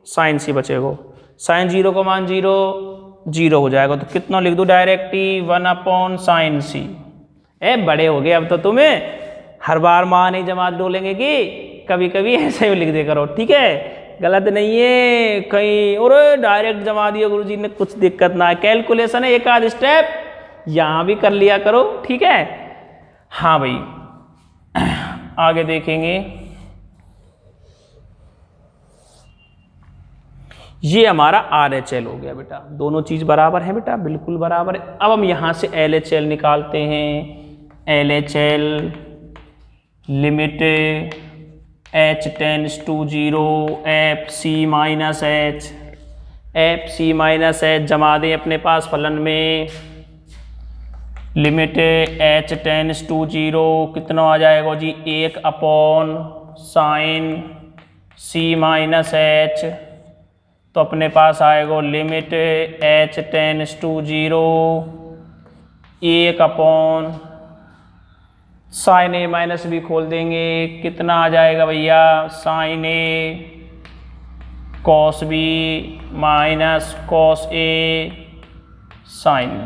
sin c बचेगा, sin 0 का मान 0, 0 हो जाएगा। तो कितना लिख दो डायरेक्ट ही? 1/sin c। बड़े हो गए अब तो, तुम्हें हर बार मान ही जमा डोलेंगे कि कभी कभी ऐसे ही लिख दे करो, ठीक है। गलत नहीं है कहीं और डायरेक्ट जमा दिया गुरुजी ने, कुछ दिक्कत ना है। कैलकुलेशन है, एक आध स्टेप यहाँ भी कर लिया करो, ठीक है। हाँ भाई, आगे देखेंगे। ये हमारा RHL हो गया बेटा। दोनों चीज बराबर है बेटा, बिल्कुल बराबर है। अब हम यहां से LHL निकालते हैं। LHL limit h tends to 0, FC minus h, FC minus h जमा दें अपने पास फलन में। लिमिट h टेंड्स टू 0 कितना आ जाएगा जी? 1/sin c minus h। तो अपने पास आएगा limit h tends to 0, 1/sin a minus b खोल देंगे। कितना आ जाएगा भैया? sin a cos b minus cos a sin b।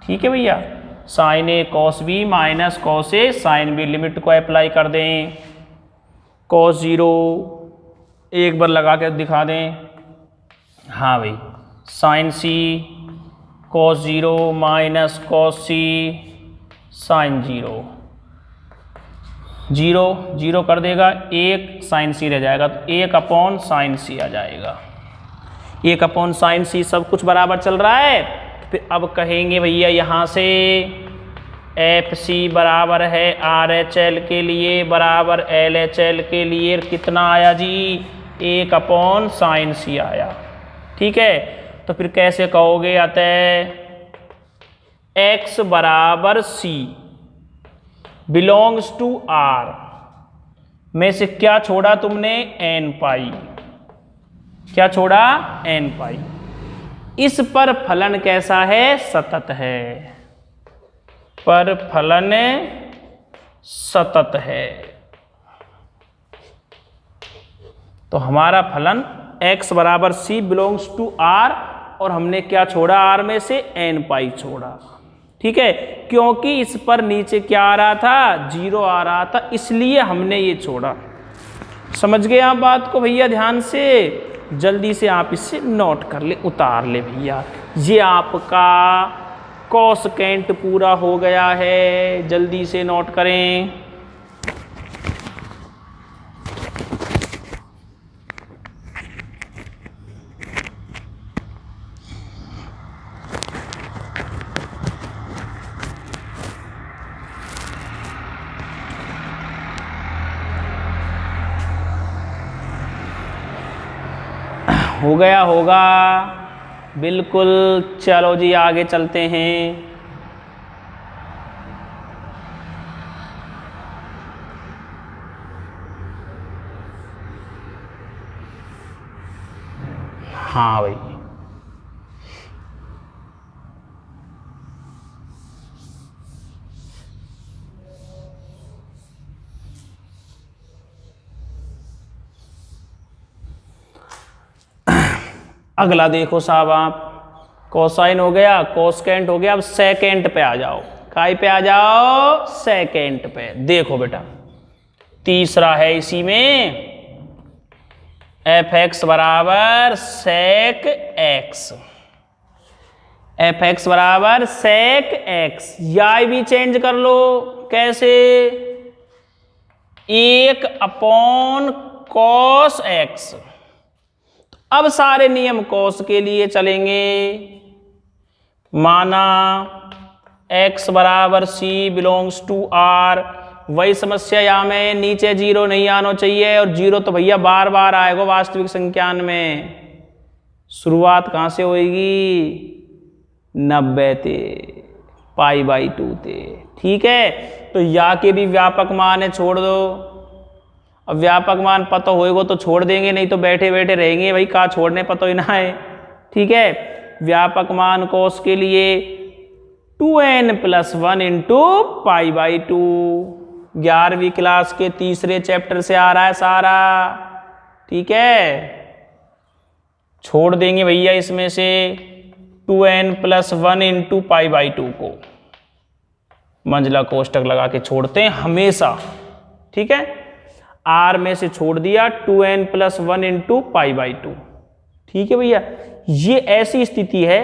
ठीक है भैया, sin a cos b minus cos a sin b। Limit को अप्लाई कर दें। cos 0 एक बार लगा के दिखा दें। हाँ भाई, sin c cos 0 minus cos c sin 0, 0 कर देगा, 1 sin c रह जाएगा। तो 1/sin c आ जाएगा। 1/sin c सब कुछ बराबर चल रहा है। फिर अब कहेंगे भैया यहाँ से FC बराबर है RHL के लिए बराबर LHL के लिए कितना आया जी? 1/sin c आया, ठीक है। तो फिर कैसे कहोगे? अतः x बराबर c बिलोंग्स टू r में से क्या छोड़ा तुमने? n पाई। क्या छोड़ा? n पाई। इस पर फलन कैसा है? सतत है। पर फलन सतत है। तो हमारा फलन x बराबर c बिलोंग्स टू r, और हमने क्या छोड़ा r में से n पाई छोड़ा। ठीक है, क्योंकि इस पर नीचे क्या आ रहा था, 0 आ रहा था, इसलिए हमने ये छोड़ा। समझ गए आप बात को भैया? ध्यान से जल्दी से आप इसे नोट कर ले, उतार ले भैया। ये आपका कोसेकेंट पूरा हो गया है, जल्दी से नोट करें। हो गया होगा, बिल्कुल। चलो जी आगे चलते हैं। हाँ भाई, अगला देखो साहब आप, कोसाइन हो गया, कोसकेंट हो गया, अब सेकेंट पे आ जाओ। काय पे आ जाओ? सेकेंट पे। देखो बेटा, तीसरा है इसी में एफ एक्स बराबर सेक एक्स, एफ एक्स बराबर सेक एक्स। या भी चेंज कर लो, कैसे? 1 कॉस एक्स। अब सारे नियम कॉस के लिए चलेंगे। माना x बराबर c बिलोंग्स टू r, वही समस्या यहाँ में, नीचे 0 नहीं आना चाहिए, और 0 तो भैया बार बार आएगा वास्तविक संख्यान में। शुरुआत कहाँ से होएगी? 90 थे, π/2 थे। ठीक है, तो या के भी व्यापक मान है, छोड़ दो। अब व्यापक मान पता होएगा तो छोड़ देंगे, नहीं तो बैठे बैठे रहेंगे भाई, कहाँ छोड़ने पता ही ना है। ठीक है, व्यापक मान कोस के लिए 2n+1 इंटू π/2, 11वीं क्लास के तीसरे चैप्टर से आ रहा है सारा। ठीक है, छोड़ देंगे भैया इसमें से 2n+1 इंटू π/2 को, मंझला कोष्टक लगा के छोड़ते हैं हमेशा। ठीक है, r में से छोड़ दिया 2n+1 इंटू π/2। ठीक है भैया, ये ऐसी स्थिति है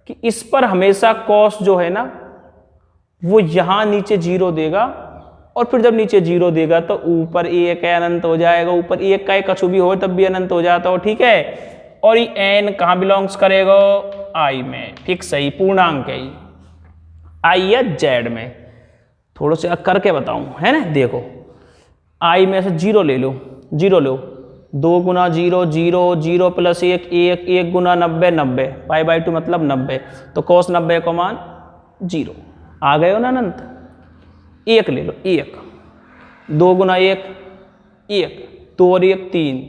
कि इस पर हमेशा cos जो है ना, वो यहां नीचे 0 देगा, और फिर जब नीचे 0 देगा तो ऊपर 1 है, अनंत हो जाएगा। ऊपर 1 का एक कछु भी हो तब भी अनंत हो जाता हो। ठीक है, और ये n कहाँ बिलोंग्स करेगा? i में। ठीक, सही, पूर्णांक है i या z में। थोड़ा सा करके बताऊं, है ना? देखो, i में से 0 ले लो, 0 लो, 2 गुना 0 0, 0 + 1 1, 1 गुना 90 90, π/2 मतलब 90, तो cos 90 का मान 0 आ गए हो ना अनंत। 1 ले लो, 1, 2 गुना 1 1, 2 और 1 3,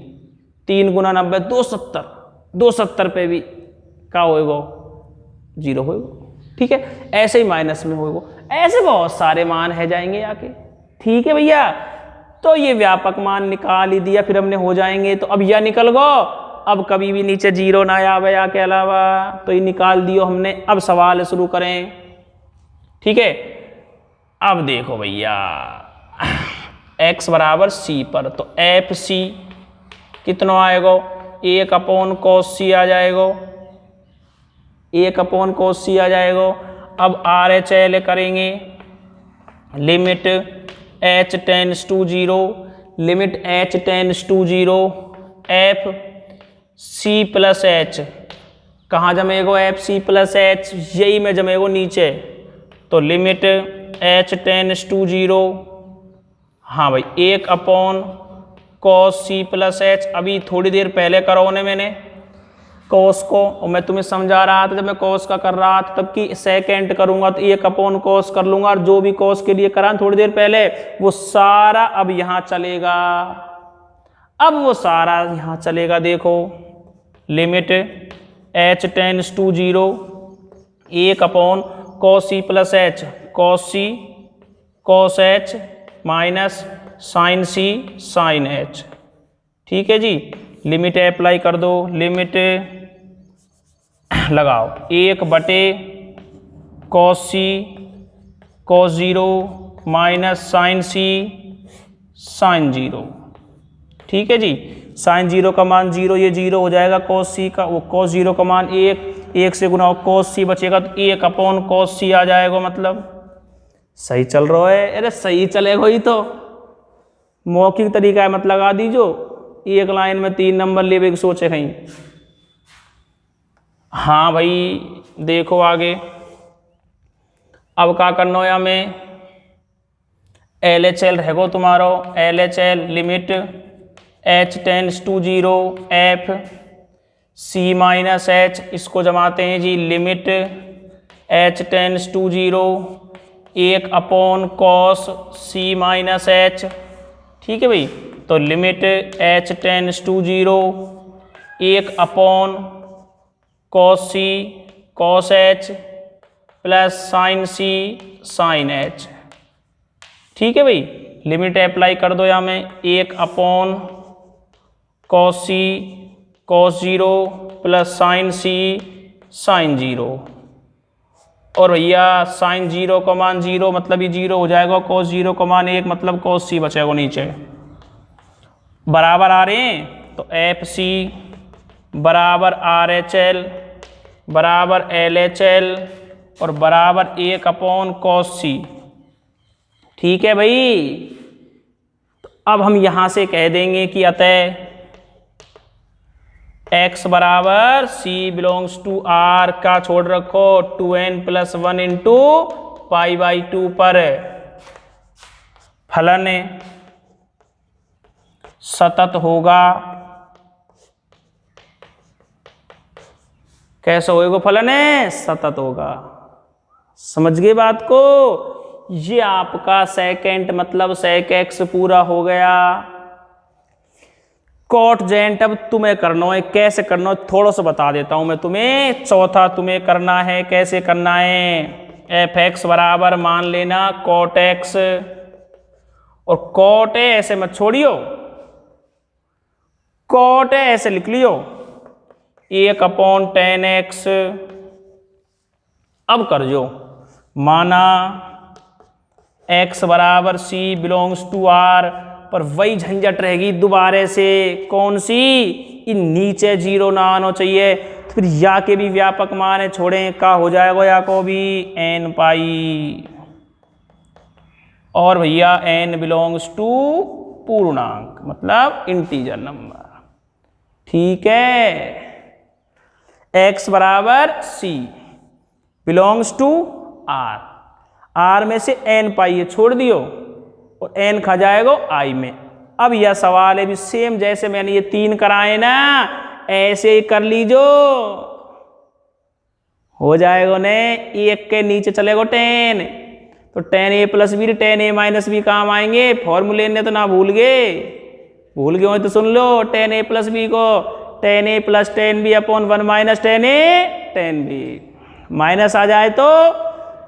3 गुना 90 270, 270 पे भी क्या होएगा? 0 होएगा। ठीक है, ऐसे ही माइनस में होएगा, ऐसे बहुत सारे मान है जाएंगे आके। ठीक है भैया, तो ये व्यापक मान निकाल ही दिया, फिर हमने हो जाएंगे। तो अब यह निकल गो, अब कभी भी नीचे 0 ना आवे या के अलावा, तो ये निकाल दियो हमने। अब सवाल शुरू करें। ठीक है, अब देखो भैया, x बराबर c पर, तो एफ सी कितना आएगा? 1/cos c आ जाएगा, 1/cos c आ जाएगा। अब RHL करेंगे, limit h tends to 0, limit h tends to 0, F C plus H कहाँ जमेगा? एफ सी प्लस एच, यही में जमेगा नीचे। तो लिमिट h टेंड्स टू 0, हाँ भाई, 1/cos c प्लस एच। अभी थोड़ी देर पहले करो ने मैंने cos को, और मैं तुम्हें समझा रहा था जब मैं cos का कर रहा था तब कि सेकेंड करूंगा तो 1/cos कर लूंगा, और जो भी cos के लिए करा थोड़ी देर पहले वो सारा अब यहां चलेगा। अब वो सारा यहां चलेगा। देखो, limit h tends to 0, 1/cos c plus H, cos cos H minus sine C sine H. ठीक है जी, लिमिट अप्लाई कर दो, लिमिट लगाओ 1 बटे cos C cos 0 minus sine C sine 0। ठीक है जी, साइन 0 का मान 0, ये 0 हो जाएगा, कॉस सी का वो कॉस 0 का मान 1 से गुना कॉस सी बचेगा तो 1 अपॉन कॉस सी आ जाएगा। मतलब सही चल रहा है, अरे सही चलेगा ही तो, मौखिक तरीका है, मत लगा दीजो एक लाइन में 3 नंबर लेवे की सोचे कहीं। हाँ भाई देखो आगे, अब क्या करना है हमें, LHL रहेगो तुम्हारो, LHL limit h tends to 0 f c minus h, इसको जमाते हैं जी, limit h tends to 0 1 upon cos c minus h। ठीक है भाई, तो limit h tends to 0 1 upon cos c cos h plus sine C sine H. ठीक है भाई, लिमिट अप्लाई कर दो यहाँ में, 1 upon cos C cos 0 plus sine C sine 0। और भैया साइन 0 का मान 0 मतलब ये 0 हो जाएगा, कॉस 0 का मान 1 मतलब कॉस सी बचेगा नीचे। बराबर आ रहे हैं तो एफ सी बराबर RHL बराबर LHL और बराबर 1 अपॉन कॉस सी। ठीक है भाई, तो अब हम यहां से कह देंगे कि अतः x बराबर c बिलोंग्स टू r का छोड़ रखो 2n + 1 इंटू π/2 पर फलन सतत होगा। कैसे होएगा फलन सतत होगा, समझ गए बात को। ये आपका सेकेंड मतलब sec x पूरा हो गया। कॉट जेंट अब तुम्हें करना है, कैसे करना है थोड़ा सा बता देता हूं मैं तुम्हें। चौथा तुम्हें करना है, कैसे करना है, f(x) बराबर मान लेना cot x, और cot ऐसे मत छोड़ियो, cot ऐसे लिख लियो 1 अपॉन tan x। अब कर जो, माना x बराबर c बिलोंग्स टू r, पर वही झंझट रहेगी दोबारे से, कौन सी, इन नीचे 0 ना आना चाहिए, तो फिर या के भी व्यापक मान है, छोड़ें का हो जाएगा या को भी n पाई, और भैया n बिलोंग्स टू पूर्णांक मतलब इंटीजर नंबर। ठीक है, x बराबर c belongs to r, r में से n पाई छोड़ दियो और n खा जाएगा i में। अब यह सवाल है भी सेम जैसे मैंने ये 3 कराए ना, ऐसे ही कर लीजो, हो जाएगा ने, 1 के नीचे चलेगा 10, तो tan a + b tan a - b काम आएंगे, फॉर्मूले ने तो ना भूल गए हो तो सुन लो, tan a + b को tan a + tan b upon 1 - tan a tan b, minus आ जाए तो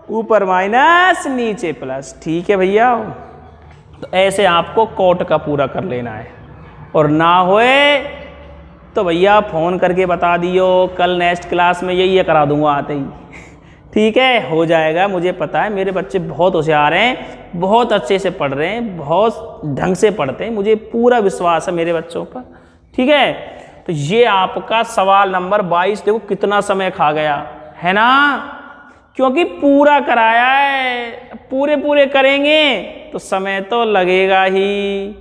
ऊपर माइनस नीचे प्लस। ठीक है भैया, तो ऐसे आपको कोट का पूरा कर लेना है, और ना होए तो भैया फोन करके बता दियो, कल नेक्स्ट क्लास में यही करा दूंगा आते ही। ठीक है, हो जाएगा, मुझे पता है मेरे बच्चे बहुत होशियार हैं, बहुत अच्छे से पढ़ रहे हैं, बहुत ढंग से पढ़ते हैं, मुझे पूरा विश्वास है मेरे बच्चों पर। ठीक है, तो ये आपका सवाल नंबर 22 देखो कितना समय खा गया है ना, क्योंकि पूरा कराया है, पूरे करेंगे तो समय तो लगेगा ही।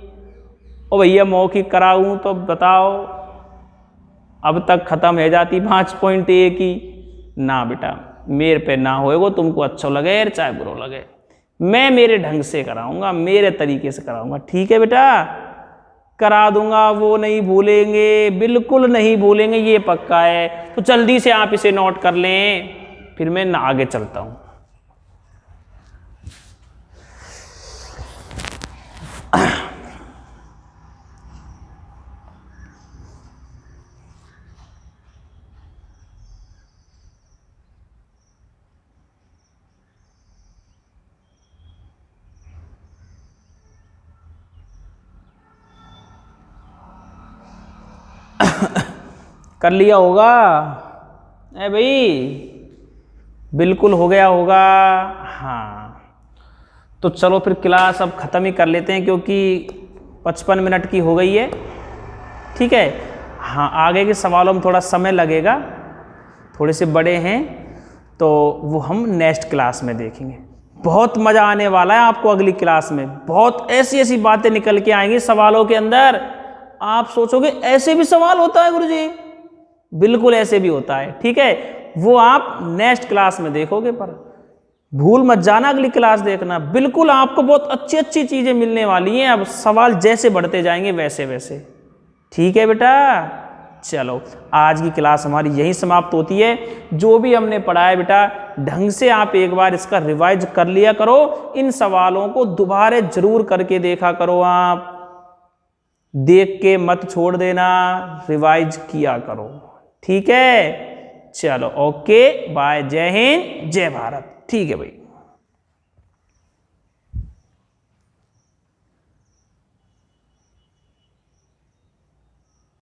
ओ भैया मौखिक कराऊं तो बताओ, अब तक खत्म हो जाती 5.1 की ना बेटा, मेरे पे ना होएगो, तुमको अच्छा लगे चाहे बुरा लगे, मैं मेरे ढंग से कराऊंगा, मेरे तरीके से कराऊंगा। ठीक है बेटा, करा दूंगा, वो नहीं भूलेंगे, बिल्कुल नहीं भूलेंगे, ये पक्का है। तो जल्दी से आप इसे नोट कर लें, फिर मैं आगे चलता हूं। कर लिया होगा ए भाई, बिल्कुल हो गया होगा। हाँ तो चलो फिर क्लास अब ख़त्म ही कर लेते हैं क्योंकि 55 मिनट की हो गई है। ठीक है, हाँ आगे के सवालों में थोड़ा समय लगेगा, थोड़े से बड़े हैं तो वो हम नेक्स्ट क्लास में देखेंगे। बहुत मज़ा आने वाला है आपको अगली क्लास में, बहुत ऐसी ऐसी बातें निकल के आएंगी सवालों के अंदर, आप सोचोगे ऐसे भी सवाल होता है गुरुजी, बिल्कुल ऐसे भी होता है। ठीक है, वो आप नेक्स्ट क्लास में देखोगे, पर भूल मत जाना अगली क्लास देखना, बिल्कुल आपको बहुत अच्छी अच्छी चीज़ें मिलने वाली हैं। अब सवाल जैसे बढ़ते जाएंगे वैसे वैसे। ठीक है बेटा, चलो आज की क्लास हमारी यहीं समाप्त होती है। जो भी हमने पढ़ा है बेटा ढंग से आप एक बार इसका रिवाइज कर लिया करो, इन सवालों को दोबारा जरूर करके देखा करो, आप देख के मत छोड़ देना, रिवाइज किया करो। ठीक है, चलो ओके बाय, जय हिंद जय भारत। ठीक है भाई।